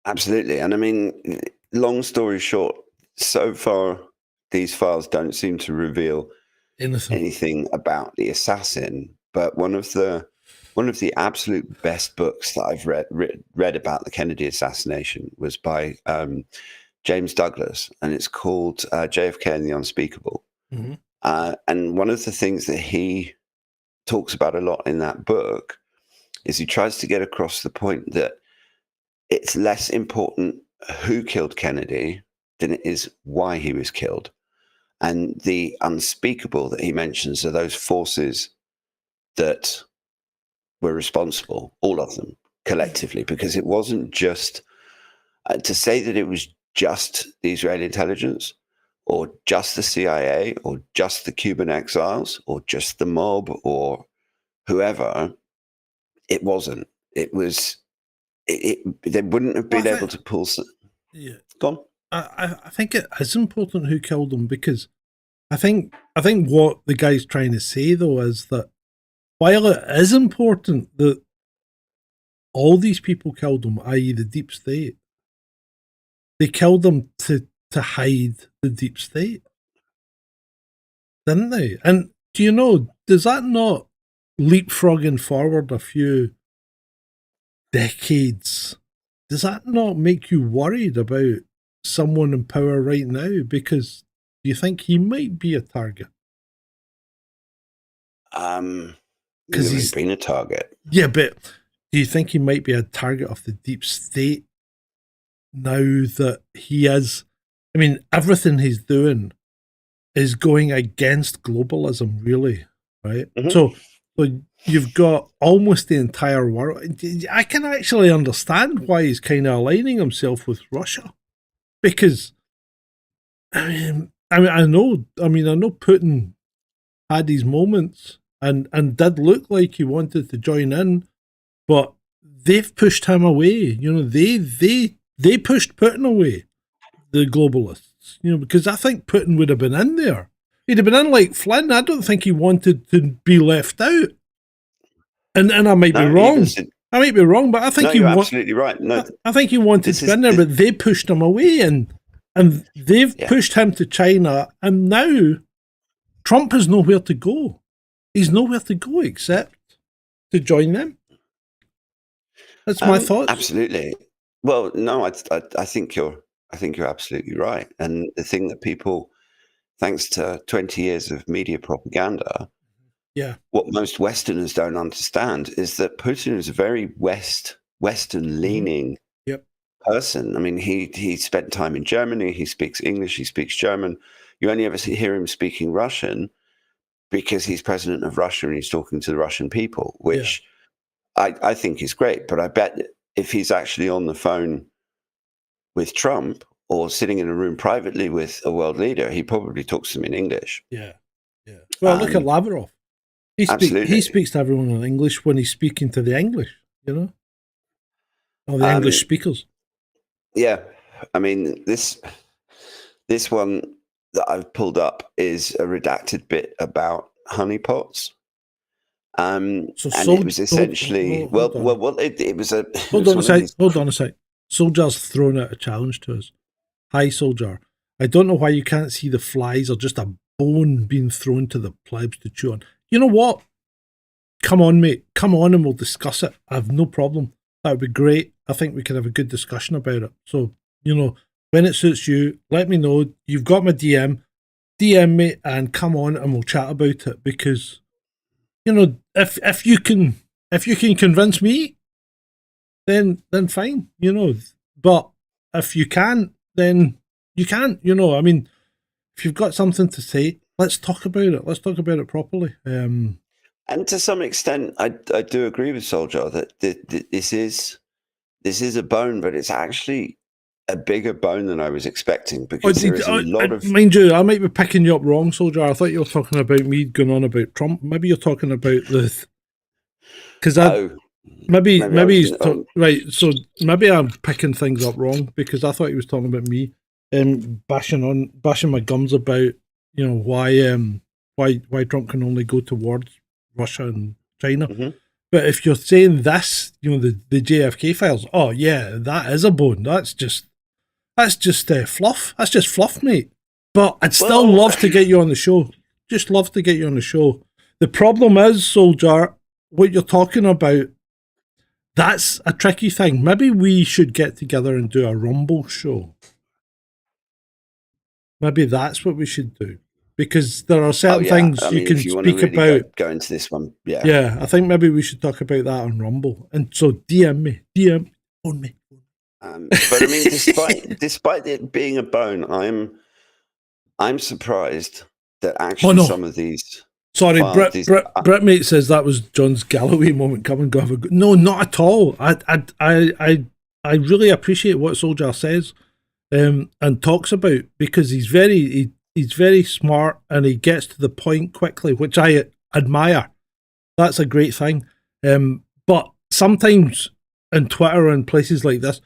absolutely. And I mean, long story short, so far these files don't seem to reveal anything about the assassin. But one of the absolute best books that I've read about the Kennedy assassination was by James Douglas, and it's called JFK and the Unspeakable. And one of the things that he talks about a lot in that book is he tries to get across the point that it's less important who killed Kennedy than it is why he was killed. And the unspeakable that he mentions are those forces that were responsible, all of them collectively, because it wasn't just to say that it was just the Israeli intelligence or just the CIA or just the Cuban exiles or just the mob or whoever. It wasn't. It was. They wouldn't have been able to pull. Yeah. Go on. I think it is important who killed them, because I think what the guy's trying to say though is that while it is important that all these people killed them, i.e. the deep state, they killed them to hide the deep state, didn't they? And do you know, does that not leapfrogging forward a few decades, does that not make you worried about someone in power right now? Because do you think he might be a target? Because he's been a target. Yeah, but do you think he might be a target of the deep state now that he is? I mean, everything he's doing is going against globalism, really, right? So you've got almost the entire world. I can actually understand why he's kind of aligning himself with Russia, because I know Putin had these moments and did look like he wanted to join in, but they've pushed him away. You know, they pushed Putin away, the globalists. You know, because I think Putin would have been in there. He'd have been in like Flynn. I don't think he wanted to be left out. And I might be wrong. I might be wrong, but I think you're absolutely right. No, I think he wanted to be in there, but they pushed him away, and they've pushed him to China, and now Trump has nowhere to go. He's nowhere to go except to join them. That's my thoughts. Absolutely. Well, no, I think you're absolutely right. And the thing that people, thanks to 20 years of media propaganda, what most Westerners don't understand is that Putin is a very Western-leaning person. I mean, he spent time in Germany. He speaks English. He speaks German. You only ever hear him speaking Russian because he's president of Russia and he's talking to the Russian people, which I think is great. But I bet if he's actually on the phone with Trump or sitting in a room privately with a world leader, he probably talks to them in English. Yeah. Well, look at Lavrov. He speaks to everyone in English when he's speaking to the English, you know? Or the English speakers. Yeah. I mean, this one that I've pulled up is a redacted bit about honeypots. And it was essentially, it was a... Hold on a sec. Soldier's thrown out a challenge to us. Hi, Soldier. I don't know why you can't see the flies or just a bone being thrown to the plebs to chew on. You know what? Come on, mate. Come on and we'll discuss it. I have no problem. That would be great. I think we can have a good discussion about it. So, you know, when it suits you, let me know. You've got my DM. DM me and come on and we'll chat about it, because, you know, if you can convince me, then fine, you know. But if you can't, then you can't. You know, I mean, if you've got something to say, let's talk about it. Let's talk about it properly. And to some extent, I do agree with Soldier that this is a bone, but it's actually a bigger bone than I was expecting, because there is a lot of... Mind you, I might be picking you up wrong, Soldier. I thought you were talking about me going on about Trump. Maybe you're talking about the... Because maybe right. So maybe I'm picking things up wrong, because I thought he was talking about me, bashing my gums about, you know, why Trump can only go towards Russia and China. Mm-hmm. But if you're saying this, you know, the JFK files, oh yeah, that is a bone. That's just fluff. That's just fluff, mate. But I'd still love to get you on the show. Just love to get you on the show. The problem is, Soldier, what you're talking about, that's a tricky thing. Maybe we should get together and do a Rumble show. Maybe that's what we should do. Because there are certain things you can speak about. Go into this one, yeah. Yeah, I think maybe we should talk about that on Rumble. And so phone me. But I mean, despite it being a bone, I'm surprised that actually some of these... Sorry, Brett mate says that was John's Galloway moment. Come and go have a go. No, not at all. I really appreciate what Soldier says and talks about, because he's very smart and he gets to the point quickly, which I admire. That's a great thing. But sometimes in Twitter and places like this,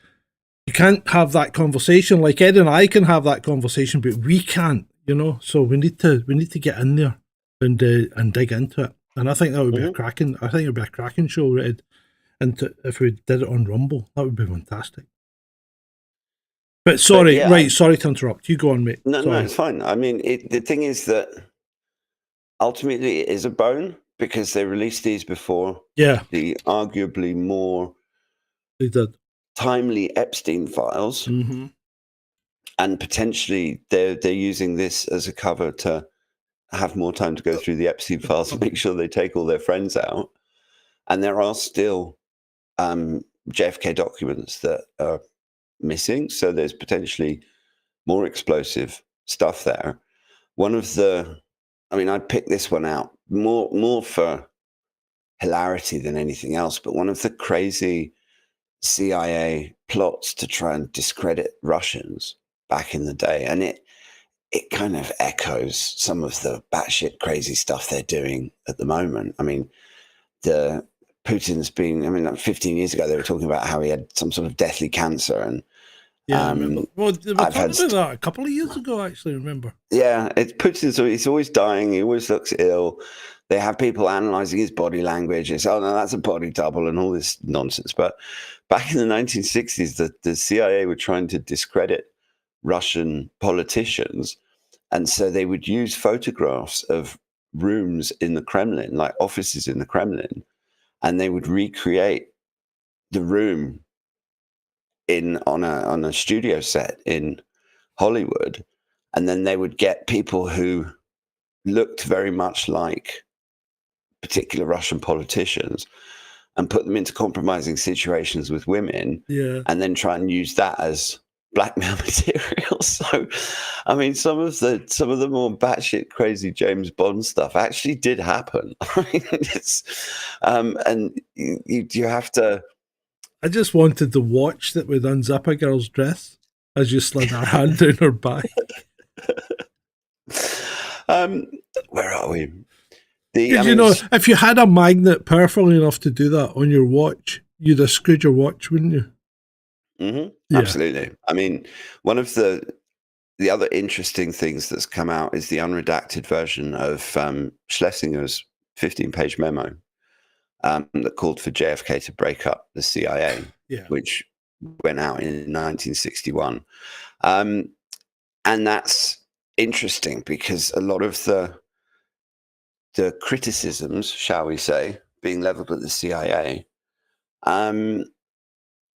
you can't have that conversation. Like Ed and I can have that conversation, but we can't, you know. So we need to get in there and dig into it. And I think that would be a cracking show, Ed. And if we did it on Rumble, that would be fantastic. But sorry, sorry to interrupt. You go on, mate. No, it's fine. I mean, the thing is that ultimately it is a bone, because they released these before. Yeah. The arguably more timely Epstein files. Mm-hmm. And potentially they're using this as a cover to have more time to go through the Epstein files and make sure they take all their friends out. And there are still JFK documents that are missing, so there's potentially more explosive stuff there. I'd pick this one out more for hilarity than anything else, but one of the crazy CIA plots to try and discredit Russians back in the day, and it kind of echoes some of the batshit crazy stuff they're doing at the moment. I mean, Putin's been, 15 years ago, they were talking about how he had some sort of deathly cancer. And they were talking about that a couple of years ago, actually, remember? Yeah, Putin's, he's always dying. He always looks ill. They have people analyzing his body language. It's, oh, no, that's a body double and all this nonsense. But back in the 1960s, the CIA were trying to discredit Russian politicians. And so they would use photographs of rooms in the Kremlin, like offices in the Kremlin, and they would recreate the room on a studio set in Hollywood. And then they would get people who looked very much like particular Russian politicians and put them into compromising situations with women, and then try and use that as blackmail material. So, I mean, some of the more batshit crazy James Bond stuff actually did happen. I mean, it's and you have to. I just wanted the watch that would unzip a girl's dress as you slid her hand down her back. Where are we? If you had a magnet powerful enough to do that on your watch, you'd have screwed your watch, wouldn't you? Mm-hmm. Yeah. Absolutely. I mean, one of the other interesting things that's come out is the unredacted version of Schlesinger's 15-page memo that called for JFK to break up the CIA, which went out in 1961. And that's interesting because a lot of the criticisms, shall we say, being leveled at the CIA,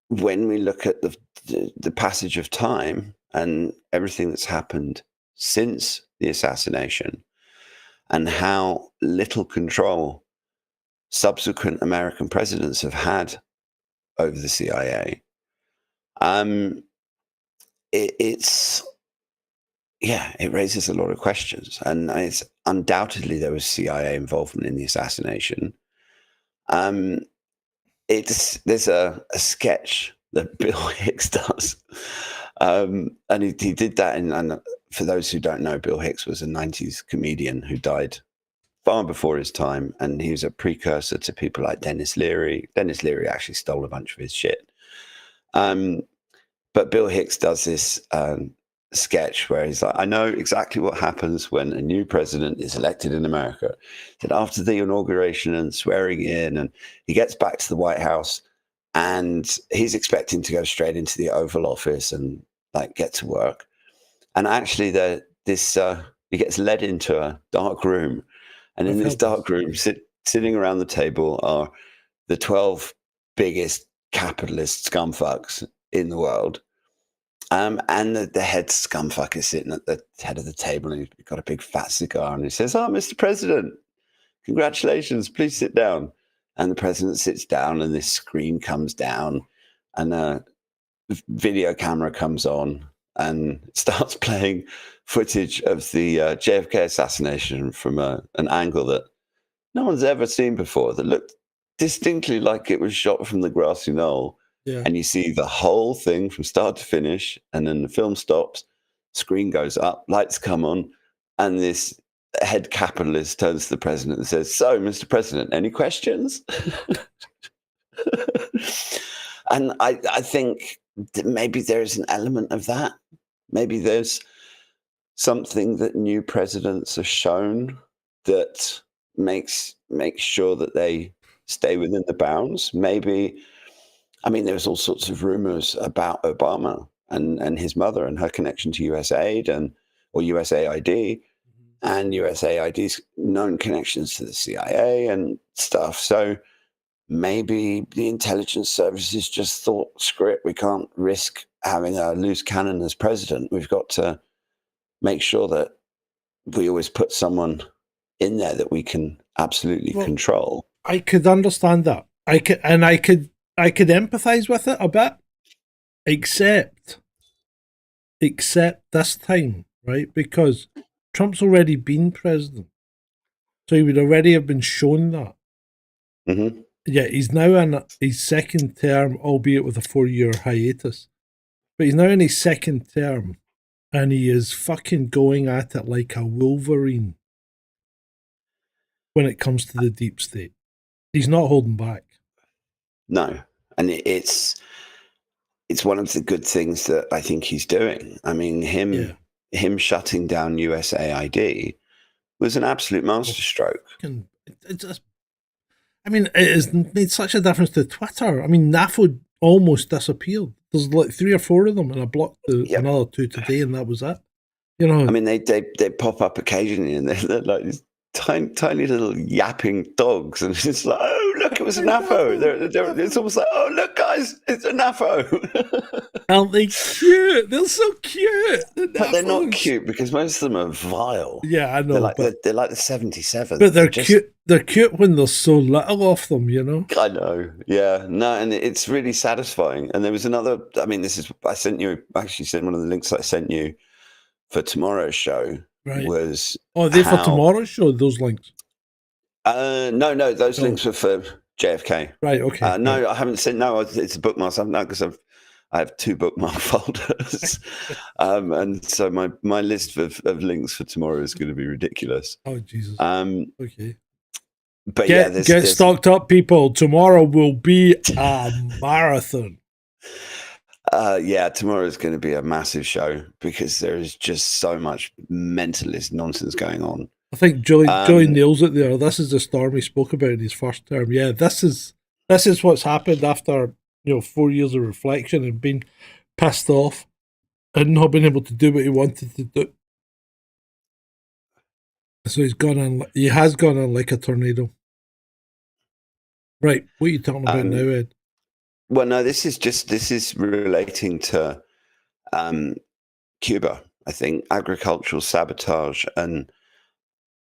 when we look at the passage of time and everything that's happened since the assassination and how little control subsequent American presidents have had over the CIA, it's it raises a lot of questions, and it's undoubtedly there was CIA involvement in the assassination. There's a sketch that Bill Hicks does, and he did that. And for those who don't know, Bill Hicks was a '90s comedian who died far before his time, and he was a precursor to people like Dennis Leary. Dennis Leary actually stole a bunch of his shit. But Bill Hicks does this sketch where he's like, I know exactly what happens when a new president is elected in America. That after the inauguration and swearing in, and he gets back to the White House, and he's expecting to go straight into the Oval Office and like get to work. And actually, he gets led into a dark room, and in this dark room, sitting around the table are the 12 biggest capitalist scumfucks in the world. And the head scumfuck is sitting at the head of the table, and he's got a big fat cigar, and he says, "Oh, Mr. President, congratulations, please sit down." And the president sits down, and this screen comes down, and a video camera comes on and starts playing footage of the JFK assassination from an angle that no one's ever seen before, that looked distinctly like it was shot from the grassy knoll. Yeah. And you see the whole thing from start to finish, and then the film stops, screen goes up, lights come on, and this head capitalist turns to the president and says, "So, Mr. President, any questions?" And I think that maybe there's an element of that. Maybe there's something that new presidents are shown that makes sure that they stay within the bounds. Maybe, I mean, there's all sorts of rumors about Obama and his mother and her connection to USAID or USAID, and USAID's known connections to the CIA and stuff. So maybe the intelligence services just thought, screw it, we can't risk having a loose cannon as president. We've got to make sure that we always put someone in there that we can absolutely control. I could understand that. I could empathize with it a bit, except this time, right? Because Trump's already been president, so he would already have been shown that. Mm-hmm. Yeah, he's now in his second term, albeit with a 4-year hiatus. But he's now in his second term, and he is fucking going at it like a Wolverine when it comes to the deep state. He's not holding back. No, and it's one of the good things that I think he's doing. I mean, him shutting down USAID was an absolute masterstroke. It has made such a difference to Twitter. I mean, NAFO almost disappeared. There's like 3 or 4 of them, and I blocked another 2 today, and that was it. You know, I mean, they pop up occasionally, and they're like these tiny little yapping dogs, and it's like, oh look, it was a NAFO. It's almost like, oh look, guys, it's a NAFO. Aren't they cute? They're so cute. But they're not cute because most of them are vile. Yeah, I know. They're like the 77. But they're cute. They're cute when there's so little of them, you know. I know. Yeah. No, and it's really satisfying. And there was another. I mean, I sent you one of the links I sent you for tomorrow's show. Right. Was for tomorrow's show? Those links? No, those links were for JFK. Right. Okay. No, I haven't sent. No, it's a bookmark. Because I have 2 bookmark folders, and so my list of links for tomorrow is going to be ridiculous. Oh Jesus. Okay. But get stocked up, people. Tomorrow will be a marathon. Tomorrow is going to be a massive show because there is just so much mentalist nonsense going on. I think Joey nails it there. This is the storm he spoke about in his first term. Yeah, this is what's happened after 4 years of reflection and being pissed off and not being able to do what he wanted to do. So he has gone on like a tornado. Right, what are you talking about now, Ed? Well, no, this is relating to Cuba, I think, agricultural sabotage and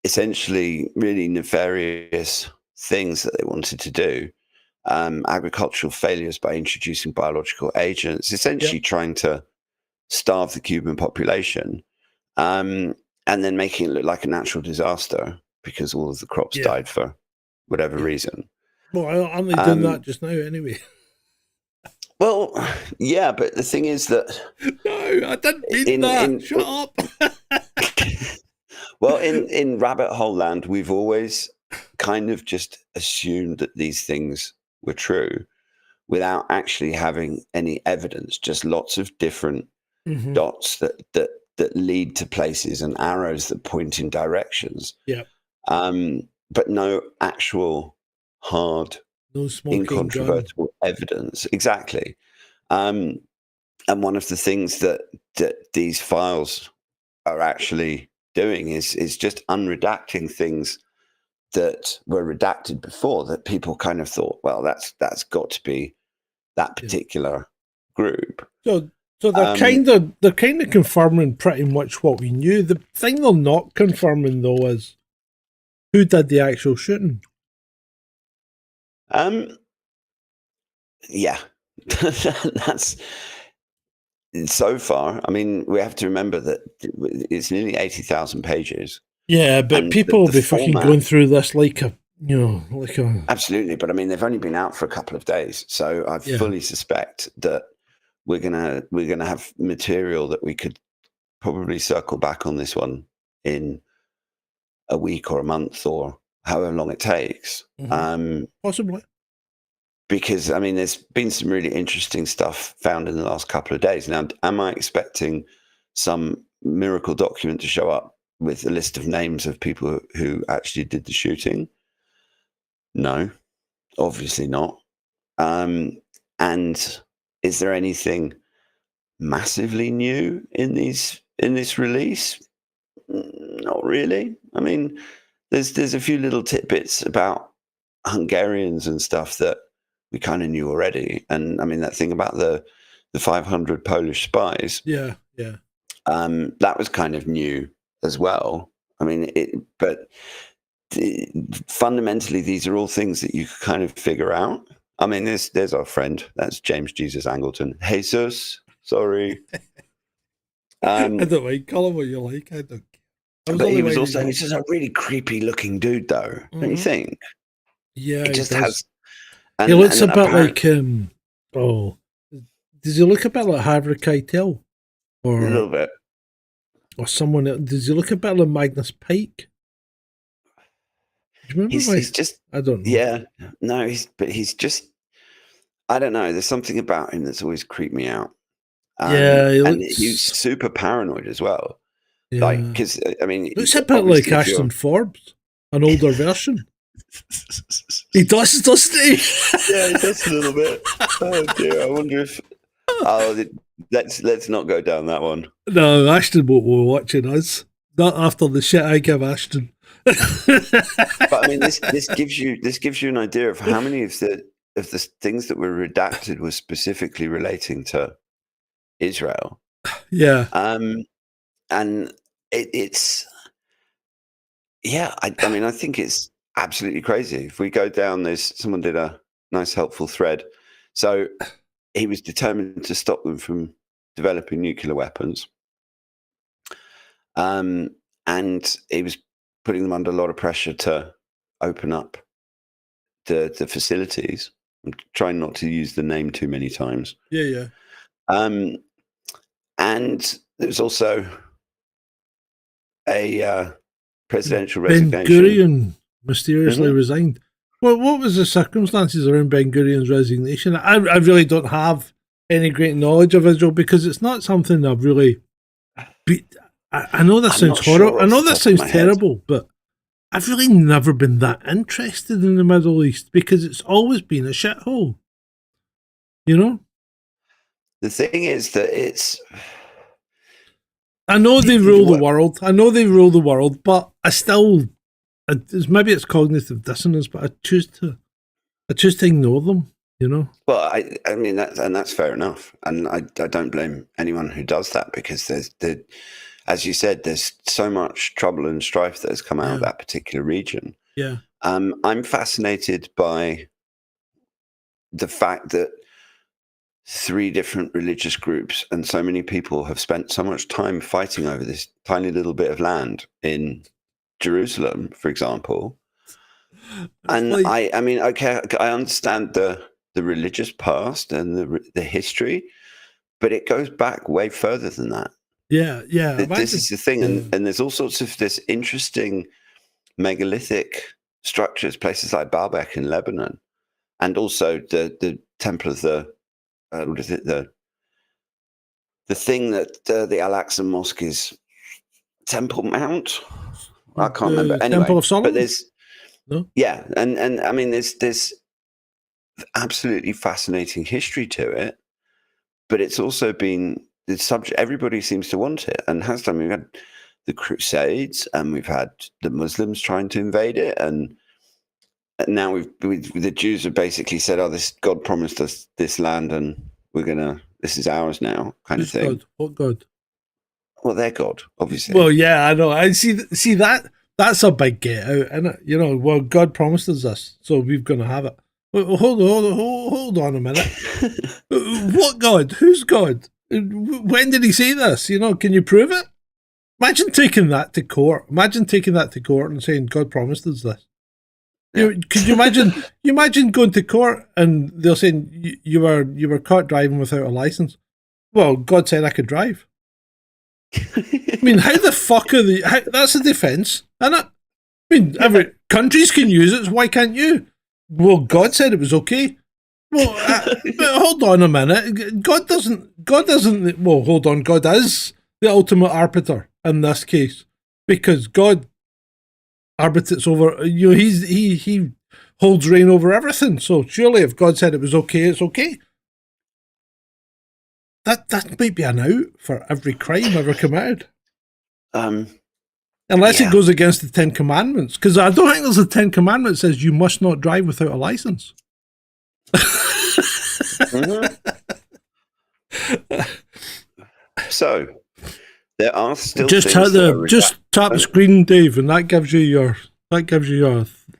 essentially really nefarious things that they wanted to do. Agricultural failures by introducing biological agents, essentially trying to starve the Cuban population, and then making it look like a natural disaster because all of the crops died for whatever reason. Well, aren't they doing that just now anyway? Well, yeah, but the thing is that No, I didn't mean that. Shut up. Well, in rabbit hole land, we've always kind of just assumed that these things were true without actually having any evidence, just lots of different dots that lead to places and arrows that point in directions. Yeah. But no actual hard, no smoking incontrovertible evidence. Exactly. And one of the things that these files are actually doing is just unredacting things that were redacted before, that people kind of thought, well, that's got to be that particular group. So they're kind of confirming pretty much what we knew. The thing they're not confirming though is who did the actual shooting. Yeah, that's so far. I mean, we have to remember that it's nearly 80,000 pages. Yeah, but people will be fucking going through this like a. Absolutely, but I mean, they've only been out for a couple of days, so I fully suspect that we're gonna have material that we could probably circle back on this one in a week or a month or however long it takes. Possibly. Because, I mean, there's been some really interesting stuff found in the last couple of days. Now, am I expecting some miracle document to show up with a list of names of people who actually did the shooting? No, obviously not. And is there anything massively new in this release? Not really. I mean, there's a few little tidbits about Hungarians and stuff that we kind of knew already. And I mean, that thing about the 500 Polish spies. Yeah. That was kind of new as well. I mean, fundamentally, these are all things that you could kind of figure out. I mean, there's our friend. That's James Jesus Angleton. Jesus, sorry. I don't mind. Call him what you like. I don't care. But he's just a really creepy looking dude, though. Don't you think? Yeah, he just has. He looks a bit like does he look a bit like Havre Keitel? Or a little bit. Or someone else? Does he look a bit like Magnus Pike? Do you remember he's just, I don't know. Yeah. No, he's just, I don't know. There's something about him that's always creeped me out. He's super paranoid as well. Yeah. Like, because, I mean, looks a bit like Ashton Forbes, an older version. He does, doesn't he? Yeah, he does a little bit. Oh dear, I wonder if. Let's not go down that one. No, Ashton won't be watching us. Not after the shit I give Ashton. But I mean, this gives you an idea of how many of the things that were redacted were specifically relating to Israel. Yeah. And it's. Yeah, I mean, I think it's absolutely crazy. If we go down, someone did a nice, helpful thread. So he was determined to stop them from developing nuclear weapons. And he was putting them under a lot of pressure to open up the facilities. I'm trying not to use the name too many times. Yeah. And there's also a presidential resignation. Ben-Gurion mysteriously resigned. Well, what was the circumstances around Ben-Gurion's resignation? I really don't have any great knowledge of Israel because it's not something I've really. I know this sounds horrible. I know this sounds terrible, but I've really never been that interested in the Middle East because it's always been a shithole. You know? The thing is that it's. I know they rule the world. But I still. Maybe it's cognitive dissonance, but I choose to ignore them. You know. Well, I mean that's fair enough, and I don't blame anyone who does that because as you said, there's so much trouble and strife that has come out of that particular region. Yeah. I'm fascinated by the fact that 3 different religious groups, and so many people have spent so much time fighting over this tiny little bit of land in Jerusalem, for example. And like, I mean, okay, I understand the religious past and the history, but it goes back way further than that. yeah. This is the thing, yeah. and there's all sorts of this interesting megalithic structures, places like Baalbek in Lebanon, and also the temple of the what is it, the thing that the Al-Aqsa Mosque is, Temple Mount. I can't remember. The Anyway, Temple of but Solomon? there's No? yeah, and I mean there's absolutely fascinating history to it, but it's also been the subject. Everybody seems to want it and has done. We've had the Crusades, and we've had the Muslims trying to invade it, and now the Jews have basically said, "Oh, this God promised us this land, and this is ours now," kind Who's of thing. God? What God? Well, they're God, obviously. Well, yeah, I know. I see that. That's a big get out, isn't it? You know, well, God promised us this, so we're going to have it. Well, hold on a minute. What God? Who's God? When did he say this? You know, can you prove it? Imagine taking that to court. Imagine taking that to court and saying God promised us this. Yeah. Could you imagine? You imagine going to court and they're saying you were caught driving without a license. Well, God said I could drive. I mean, how the fuck are they? That's a defence, isn't it? I mean, every countries can use it. So why can't you? Well, God said it was okay. Well, but hold on a minute. God doesn't. Well, hold on. God is the ultimate arbiter in this case because God arbitrates over. You know, he holds reign over everything. So surely, if God said it was okay, it's okay. That might be an out for every crime ever committed. Unless it goes against the 10 Commandments. Because I don't think there's a 10 Commandments that says you must not drive without a license. Mm-hmm. So there are still just tap the screen, Dave, and that gives you your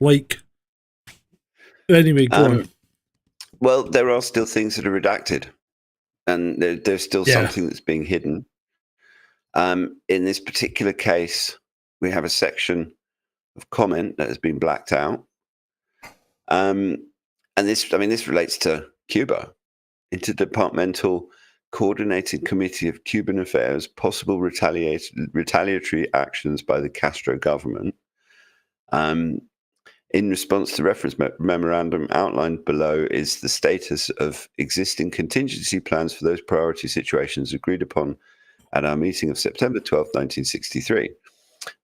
like. Anyway, go on. Well, there are still things that are redacted, and there's still something that's being hidden. In this particular case, we have a section of comment that has been blacked out. And this relates to Cuba. Interdepartmental Coordinated Committee of Cuban Affairs, possible retaliatory actions by the Castro government. In response to reference memorandum outlined below is the status of existing contingency plans for those priority situations agreed upon at our meeting of September 12, 1963.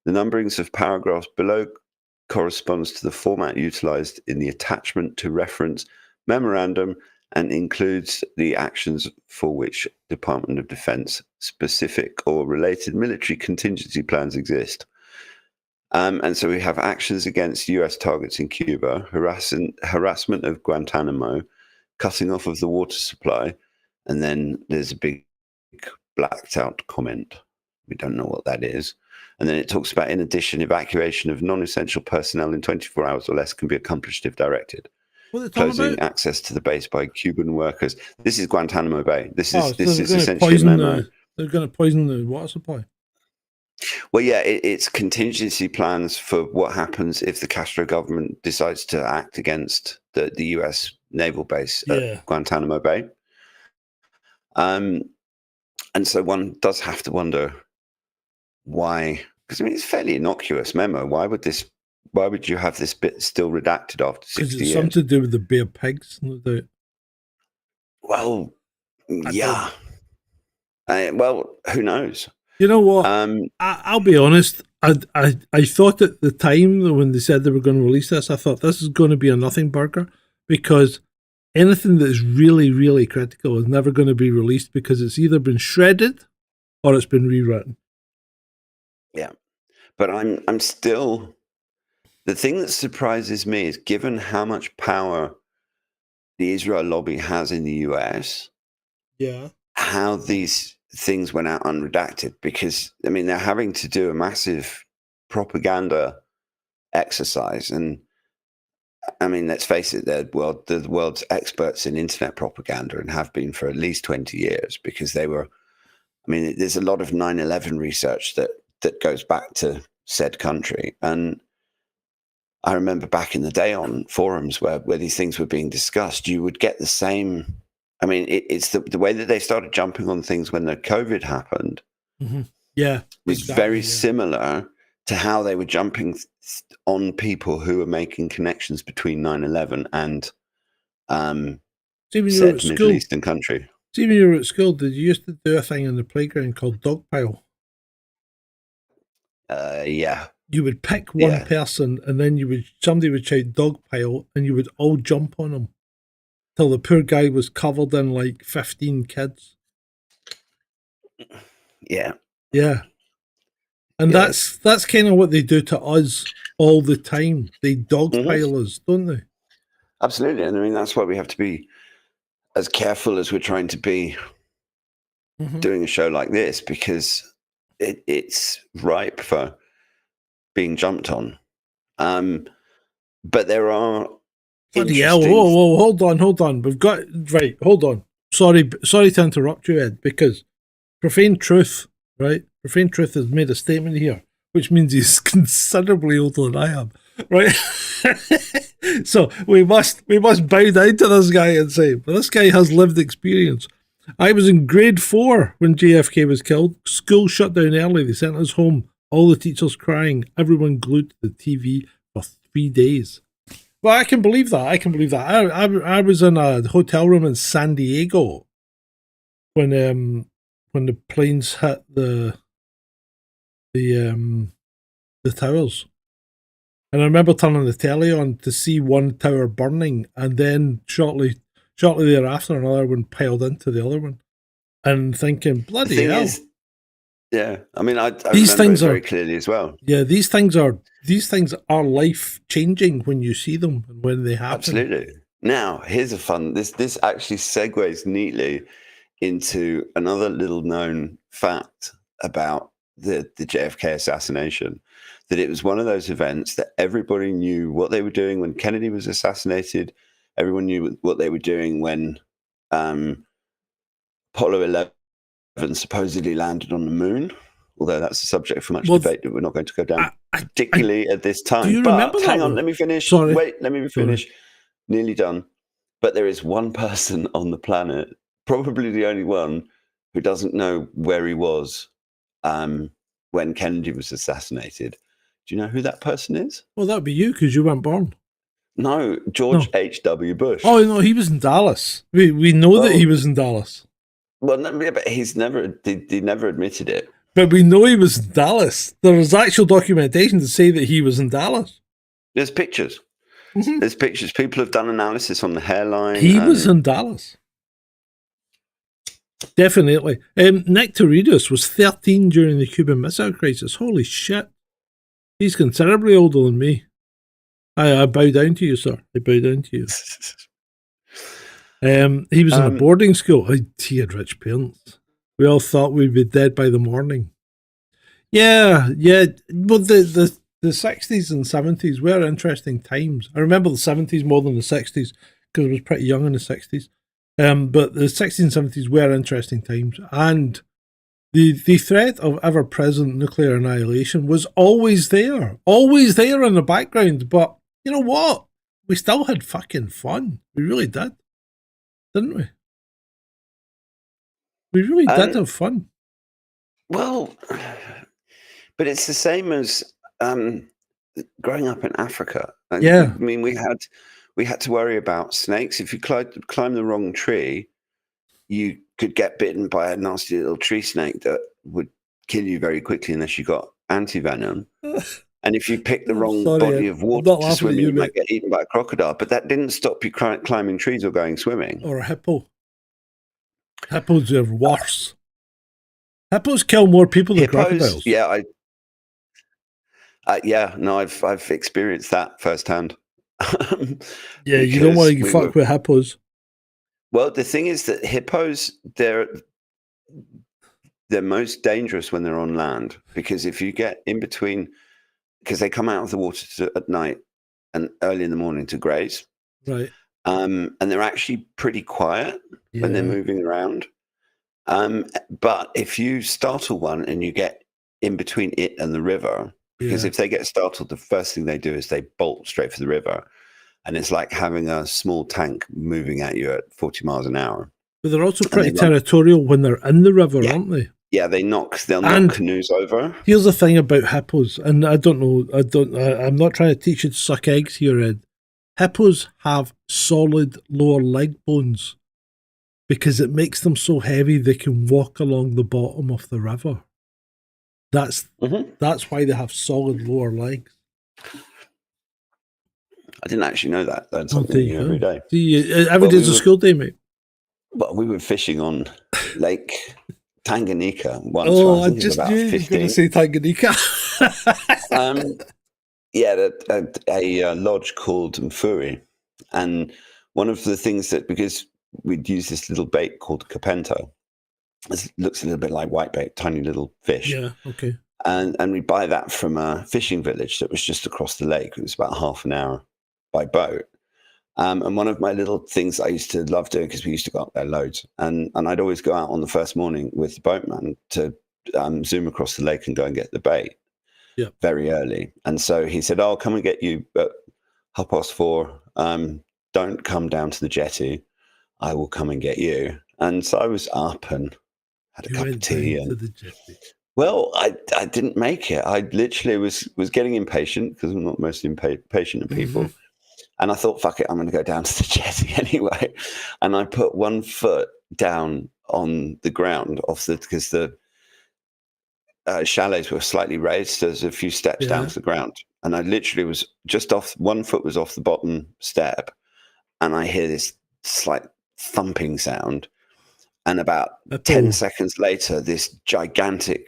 The numberings of paragraphs below corresponds to the format utilized in the attachment to reference memorandum and includes the actions for which Department of Defense specific or related military contingency plans exist. And so we have actions against US targets in Cuba, harassment of Guantanamo, cutting off of the water supply, and then there's a big blacked out comment. We don't know what that is. And then it talks about, in addition, evacuation of non-essential personnel in 24 hours or less can be accomplished if directed. Closing access to the base by Cuban workers. This is Guantanamo Bay. This is essentially a memo. They're going to poison the water supply. Well, yeah, it's contingency plans for what happens if the Castro government decides to act against the US naval base at Guantanamo Bay. And so one does have to wonder why, because I mean, it's a fairly innocuous memo. Why would you have this bit still redacted after 60 years? Because it's something to do with the Bay of Pigs, no doubt. Well, yeah. Well, who knows? You know what? I'll be honest. I thought at the time when they said they were going to release this, I thought this is going to be a nothing burger because anything that is really, really critical is never going to be released because it's either been shredded or it's been rewritten. Yeah, but I'm still. The thing that surprises me is, given how much power the Israel lobby has in the US, how these things went out unredacted. Because I mean, they're having to do a massive propaganda exercise, and I mean, let's face it, they're the world's experts in internet propaganda and have been for at least 20 years because they were. I mean, there's a lot of 9/11 research that goes back to said country, and I remember back in the day on forums where these things were being discussed, you would get the same. I mean, it's the way that they started jumping on things when the COVID happened. Mm-hmm. Yeah, was very similar to how they were jumping on people who were making connections between 9/11 and said Middle Eastern country. See, when you were at school, did you used to do a thing in the playground called dogpile? Yeah. You would pick one person, and then somebody would shout dogpile, and you would all jump on him till the poor guy was covered in like 15 kids. Yeah. Yeah. And that's kind of what they do to us all the time. They dogpile us, don't they? Absolutely. And I mean, that's why we have to be as careful as we're trying to be doing a show like this, because it's ripe for being jumped on. But there are whoa, hold on. We've got hold on. Sorry to interrupt you, Ed, because Profane Truth, right? Profane Truth has made a statement here, which means he's considerably older than I am, right? So we must bow down to this guy and say, well, this guy has lived experience. I was in grade 4 when JFK was killed. School shut down early. They sent us home. All the teachers crying. Everyone glued to the TV for 3 days. Well, I can believe that. I was in a hotel room in San Diego when the planes hit the towers. And I remember turning the telly on to see one tower burning, and then shortly thereafter another one piled into the other one, and thinking, bloody hell. I mean, I these things very clearly as well. Yeah, these things are life changing when you see them and when they happen. Absolutely. Now, here's a fun. This actually segues neatly into another little known fact about the JFK assassination. That it was one of those events that everybody knew what they were doing when Kennedy was assassinated. Everyone knew what they were doing when Apollo 11 supposedly landed on the moon, although that's a subject for much debate that we're not going to go down, particularly at this time. Do you remember that? Hang on, let me finish. Sorry. Wait, let me finish. Sorry. Nearly done. But there is one person on the planet, probably the only one, who doesn't know where he was when Kennedy was assassinated. Do you know who that person is? Well, that would be you, because you weren't born. No, George H.W. Bush. Oh, no, he was in Dallas. We know that he was in Dallas. Well, no, but he never admitted it. But we know he was in Dallas. There is actual documentation to say that he was in Dallas. There's pictures. Mm-hmm. There's pictures. People have done analysis on the hairline. He was in Dallas. Definitely. Nectaridus was 13 during the Cuban Missile Crisis. Holy shit. He's considerably older than me. I bow down to you, sir. I bow down to you. He was in a boarding school. He had rich parents. We all thought we'd be dead by the morning. Yeah. Well, the 60s and 70s were interesting times. I remember the 70s more than the 60s because I was pretty young in the 60s. But the 60s and 70s were interesting times. And the threat of ever-present nuclear annihilation was always there in the background. But you know what? We still had fucking fun. We really did, didn't we? We really did have fun. Well, but it's the same as growing up in Africa. Yeah, I mean, we had to worry about snakes. If you climb the wrong tree, you could get bitten by a nasty little tree snake that would kill you very quickly unless you got anti-venom. And if you pick the wrong body of water to swim in, you might get eaten by a crocodile. But that didn't stop you climbing trees or going swimming. Or a hippo. Hippos are worse. Hippos kill more people than crocodiles. Yeah, I've experienced that firsthand. Yeah, you don't want to fuck with hippos. Well, the thing is that hippos, they're most dangerous when they're on land, because if you get in between, because they come out of the water at night and early in the morning to graze. Right. And they're actually pretty quiet when they're Yeah. moving around. But if you startle one and you get in between it and the river, because Yeah. if they get startled, the first thing they do is they bolt straight for the river. And it's like having a small tank moving at you at 40 miles an hour. But they're also And pretty they run- territorial when they're in the river, Yeah. aren't they? Yeah, they'll And- knock canoes over. Here's the thing about hippos, and I'm not trying to teach you to suck eggs here, Ed. Hippos have solid lower leg bones because it makes them so heavy they can walk along the bottom of the river. That's why they have solid lower legs. I didn't actually know that. Learn something new every day. Every day's a school day, mate. Well, we were fishing on Lake Tanganyika once. Oh, I think I just about knew you were 15. going to say Tanganyika. A lodge called Mfuri. And one of the things that, because we'd use this little bait called capento, it looks a little bit like whitebait, tiny little fish. Yeah, okay. And we buy that from a fishing village that was just across the lake. It was about half an hour by boat. And one of my little things I used to love doing, because we used to go up there loads, and I'd always go out on the first morning with the boatman to zoom across the lake and go and get the bait very early. And so he said, "I'll come and get you at 4:30. Don't come down to the jetty. I will come and get you." And so I was up and had a cup of tea. And well, I didn't make it. I literally was getting impatient, because I'm not most impatient of people. Mm-hmm. And I thought, fuck it, I'm going to go down to the jetty anyway. And I put 1 foot down on the ground because the chalets were slightly raised. So there's a few steps down to the ground. And I literally was just off, 1 foot was off the bottom step. And I hear this slight thumping sound. And about 10 seconds later, this gigantic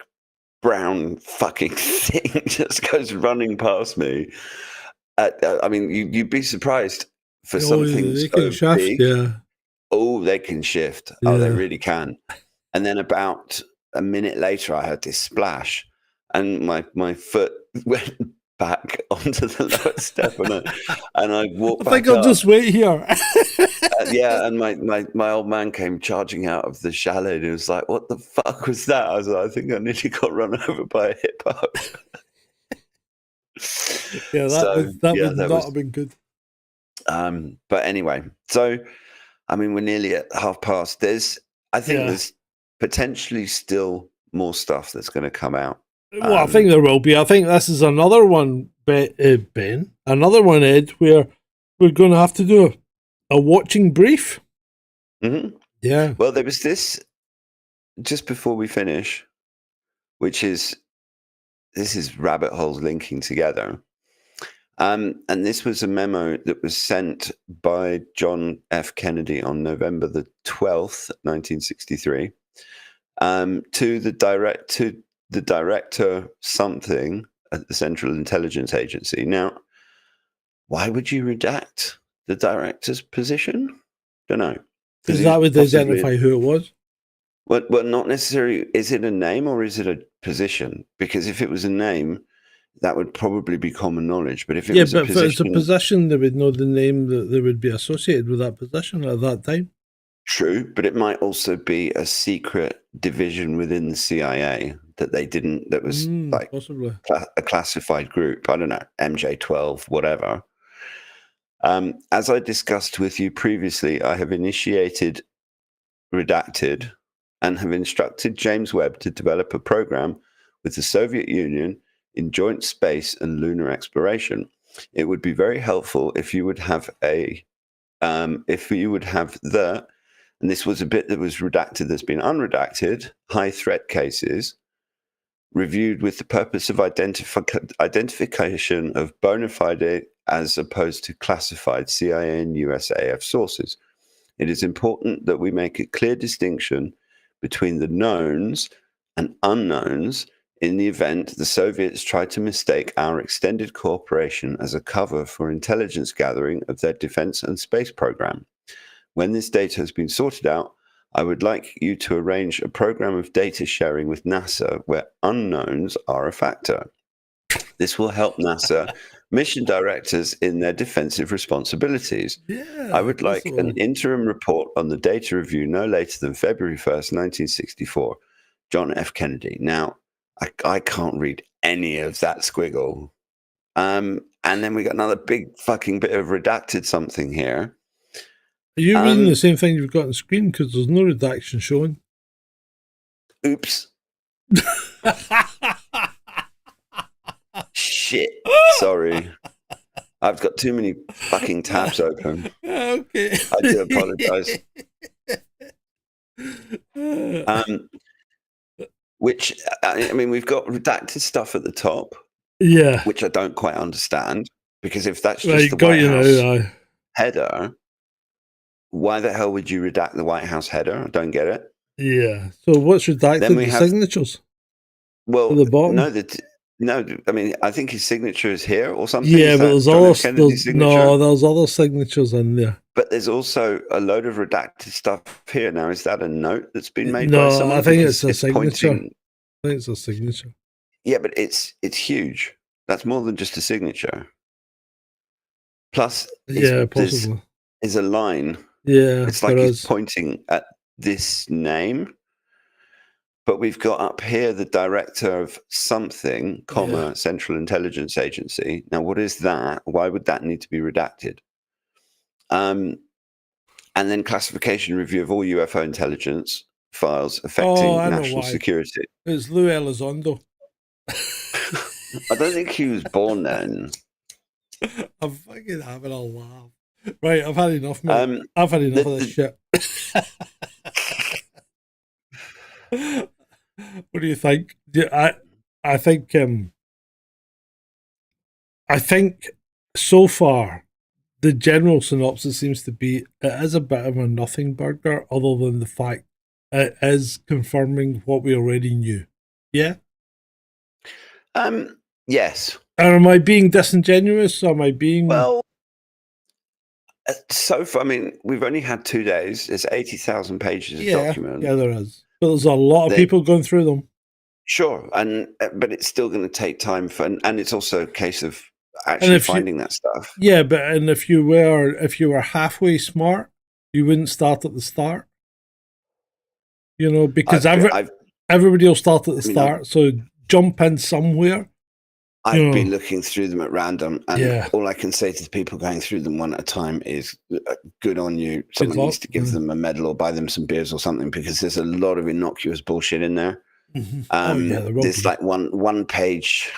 brown fucking thing just goes running past me. I mean, you'd be surprised for something so big. Yeah. Oh, they can shift. Yeah. Oh, they really can. And then about a minute later, I heard this splash, and my foot went back onto the lower step, and I walked back. I think I'll just wait here. Yeah, and my old man came charging out of the chalet, and he was like, "What the fuck was that?" I was like, "I think I nearly got run over by a hippo." Yeah, that would not have been good. But anyway, so I mean, we're nearly at past. I think there's potentially still more stuff that's going to come out. Well, I think there will be. I think this is another one, Ben, another one, Ed, where we're going to have to do a watching brief. Mm-hmm. Yeah. Well, there was this just before we finish, which is. This is rabbit holes linking together. And this was a memo that was sent by John F. Kennedy on November the 12th, 1963, to the director something at the Central Intelligence Agency. Now, why would you redact the director's position? Don't know. Because that would identify who it was? Well, not necessarily. Is it a name or is it a position? Because if it was a name, that would probably be common knowledge. But if it was a position, if it's a position, they would know the name that they would be associated with that position at that time. True, but it might also be a secret division within the CIA that they didn't. That was possibly a classified group. I don't know, MJ12, whatever. As I discussed with you previously, I have initiated redacted and have instructed James Webb to develop a program with the Soviet Union in joint space and lunar exploration. It would be very helpful if you would have and this was a bit that was redacted that's been unredacted, high threat cases, reviewed with the purpose of identification of bona fide as opposed to classified CIA and USAF sources. It is important that we make a clear distinction between the knowns and unknowns in the event the Soviets try to mistake our extended cooperation as a cover for intelligence gathering of their defense and space program. When this data has been sorted out, I would like you to arrange a program of data sharing with NASA where unknowns are a factor. This will help NASA mission directors in their defensive responsibilities. Yeah. I would like that's an all. interim report on the data review no later than February 1st, 1964. John F. Kennedy. Now, I can't read any of that squiggle. And then we got another big fucking bit of redacted something here. Are you reading the same thing you've got on screen? Because there's no redaction showing. Oops. Shit. Sorry. I've got too many fucking tabs open. Okay. I do apologize. Which, I mean, we've got redacted stuff at the top, Yeah. which I don't quite understand, because if that's Right, just the got White you House now. header, why the hell would you redact the White House header? I don't get it. Yeah. So what's redacted? Then we The have- signatures Well, at the bottom. no, I mean, I think his signature is here or something. Yeah, Is but that there's John other F. Kennedy's signature? no, there's other signatures in there. But there's also a load of redacted stuff here. Now, is that a note that's been made by No, someone? I think Because it's a signature. pointing- I think it's a signature. Yeah, but it's huge. That's more than just a signature. Plus, Yeah, possibly. is a line. Yeah, It's like there he's is. pointing at this name. But we've got up here the director of something, comma, Central Intelligence Agency. Now, what is that? Why would that need to be redacted? And then classification review of all UFO intelligence files affecting I know national why. security. It's Lou Elizondo. I don't think he was born then. I'm fucking having a laugh. Right, I've had enough, mate. I've had enough of this shit. What do you think? I think so far the general synopsis seems to be it is a bit of a nothing burger, other than the fact it is confirming what we already knew. Yeah. Yes. And am I being disingenuous? Am I being Well, so far, I mean, we've only had 2 days. There's 80,000 pages of document. Yeah, there is. But there's a lot of people going through them. Sure, but it's still going to take time and it's also a case of actually finding that stuff. Yeah, but if you were halfway smart, you wouldn't start at the start. You know, because everybody will start at the start. So jump in somewhere. I've been looking through them at random, and all I can say to the people going through them one at a time is good on you. Someone needs to give them a medal or buy them some beers or something, because there's a lot of innocuous bullshit in there. Mm-hmm. There's like one page,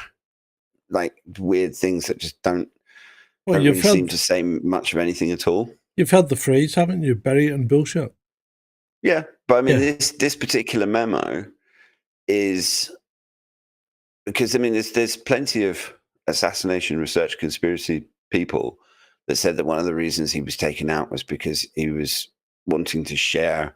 like weird things that just don't really seem to say much of anything at all. You've heard the phrase, haven't you? Bury it in bullshit. Yeah, but I mean, this particular memo is because, I mean, there's plenty of assassination research conspiracy people that said that one of the reasons he was taken out was because he was wanting to share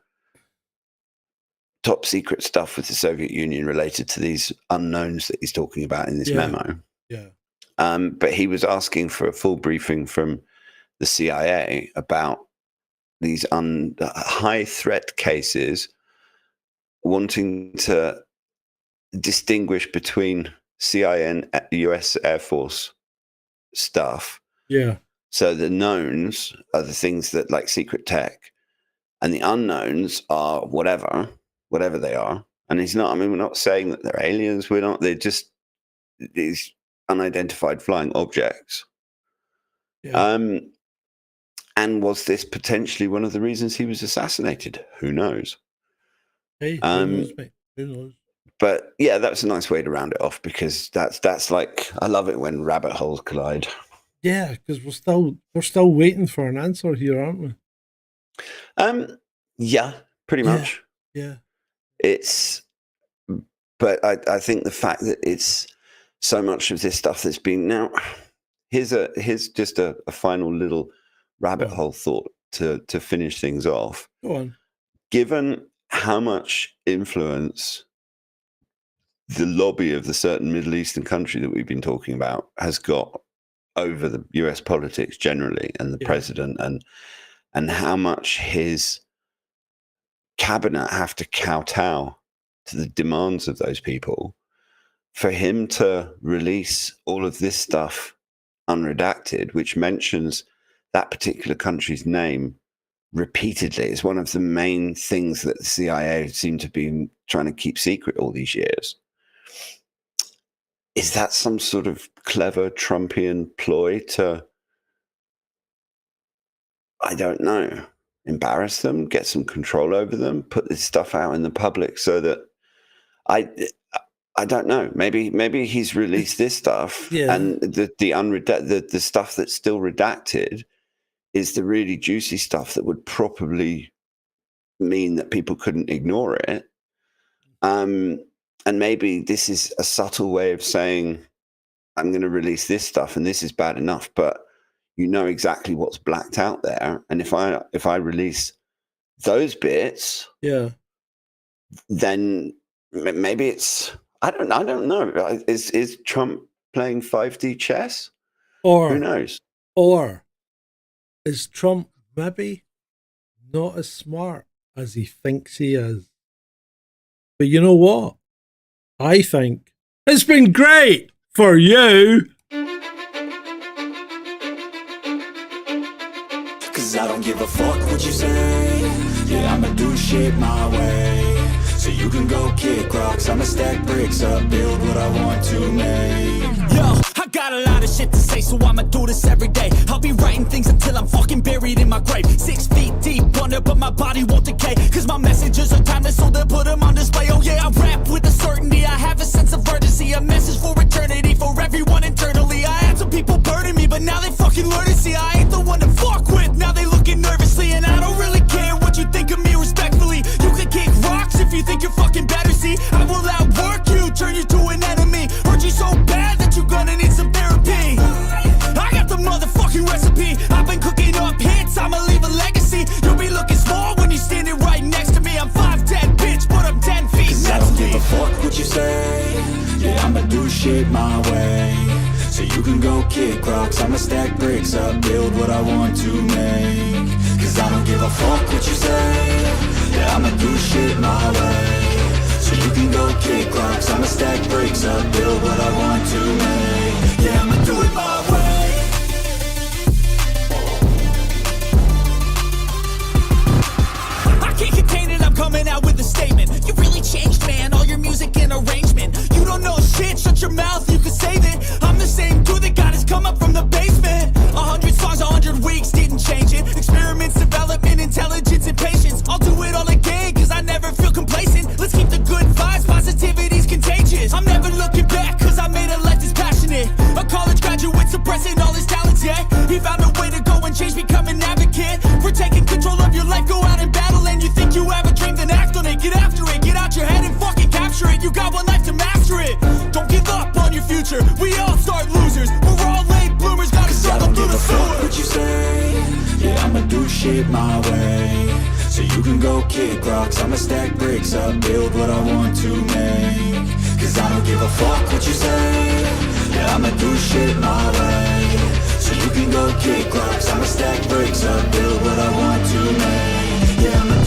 top secret stuff with the Soviet Union related to these unknowns that he's talking about in this memo. Yeah. But he was asking for a full briefing from the CIA about these high threat cases, wanting to distinguish between CIA and US Air Force stuff. Yeah. So the knowns are the things that, like, secret tech, and the unknowns are whatever they are. And he's not, I mean, we're not saying that they're aliens. They're just these unidentified flying objects. Yeah. And was this potentially one of the reasons he was assassinated? Who knows? Hey, who knows, mate? Who knows? But yeah, that's a nice way to round it off, because that's like, I love it when rabbit holes collide. Yeah, because we're still waiting for an answer here, aren't we? Yeah, pretty much. Yeah. But I think the fact that it's so much of this stuff that's been now. Here's just a final little rabbit hole thought to finish things off. Go on. Given how much influence the lobby of the certain Middle Eastern country that we've been talking about has got over the US politics generally, and the president, and how much his cabinet have to kowtow to the demands of those people, for him to release all of this stuff unredacted, which mentions that particular country's name repeatedly. It's one of the main things that the CIA seem to be trying to keep secret all these years. Is that some sort of clever Trumpian ploy to, I don't know, embarrass them, get some control over them, put this stuff out in the public so that I don't know. Maybe he's released this stuff, and the stuff that's still redacted is the really juicy stuff that would probably mean that people couldn't ignore it. And maybe this is a subtle way of saying, I'm going to release this stuff, and this is bad enough, but you know exactly what's blacked out there. And if I release those bits, then maybe it's, I don't know. Is Trump playing 5D chess? Or who knows? Or is Trump maybe not as smart as he thinks he is? But you know what? I think it's been great for you. Cause I don't give a fuck what you say. Yeah, I'ma do shit my way. So you can go kick rocks, I'ma stack bricks up, build what I want to make. Yo, I got a lot of shit to say, so I'ma do this every day. I'll be writing things until I'm fucking buried in my grave. 6 feet deep under, but my body won't decay. Cause my messages are timeless, so they'll put them on display. Oh yeah, I rap with a certainty, I have a sense of urgency. A message for eternity, for everyone internally. I had some people burning me, but now they fucking learn to see I ain't the one to fuck with. Now they looking nervously, and I don't really care what you think of me respectfully. You can kick rocks if you think you're fucking better, see. I will outwork you, turn you to an enemy. Hurt you so bad that you're gonna need some therapy. I got the motherfucking recipe. I've been cooking up hits, I'ma leave a legacy. You'll be looking small when you're standing right next to me. I'm 5'10", bitch, but I'm 10 feet. Cause I don't give a fuck what you say. Yeah, I'ma do shit my way. So you can go kick rocks, I'ma stack bricks up, build what I want to make. Cause I don't give a fuck what you say. Yeah, I'ma do shit my way. So you can go kick rocks, I'ma stack bricks up, build what I want to make. Yeah, I'ma do it my way. I can't contain it, I'm coming out with a statement. You really changed, man, all your music and arrangement. You don't know shit, shut your mouth, you can save it. I'm the same dude that got his come up from the basement. 100 songs, 100 weeks, didn't change it. Experiments, development, intelligence, and patience. I'll do it all again, cause I never feel complacent. Let's keep the good vibes, positivity's contagious. I'm never looking back, cause I made a life that's passionate. A college graduate suppressing all his talents, yeah. He found a way to go and change, become an advocate. For taking control of your life, go out and battle. And you think you have a dream, then act on it. Get after it, get out your head and fucking capture it. You got one life to master it. Don't give up on your future, we all start losers. We're all late bloomers, gotta struggle through the sewer. What you say? Yeah, I'ma do shit my way. So you can go kick rocks, I'ma stack bricks up, build what I want to make. Cause I don't give a fuck what you say. Yeah, I'ma do shit my way. So you can go kick rocks, I'ma stack bricks up, build what I want to make. Yeah, I'ma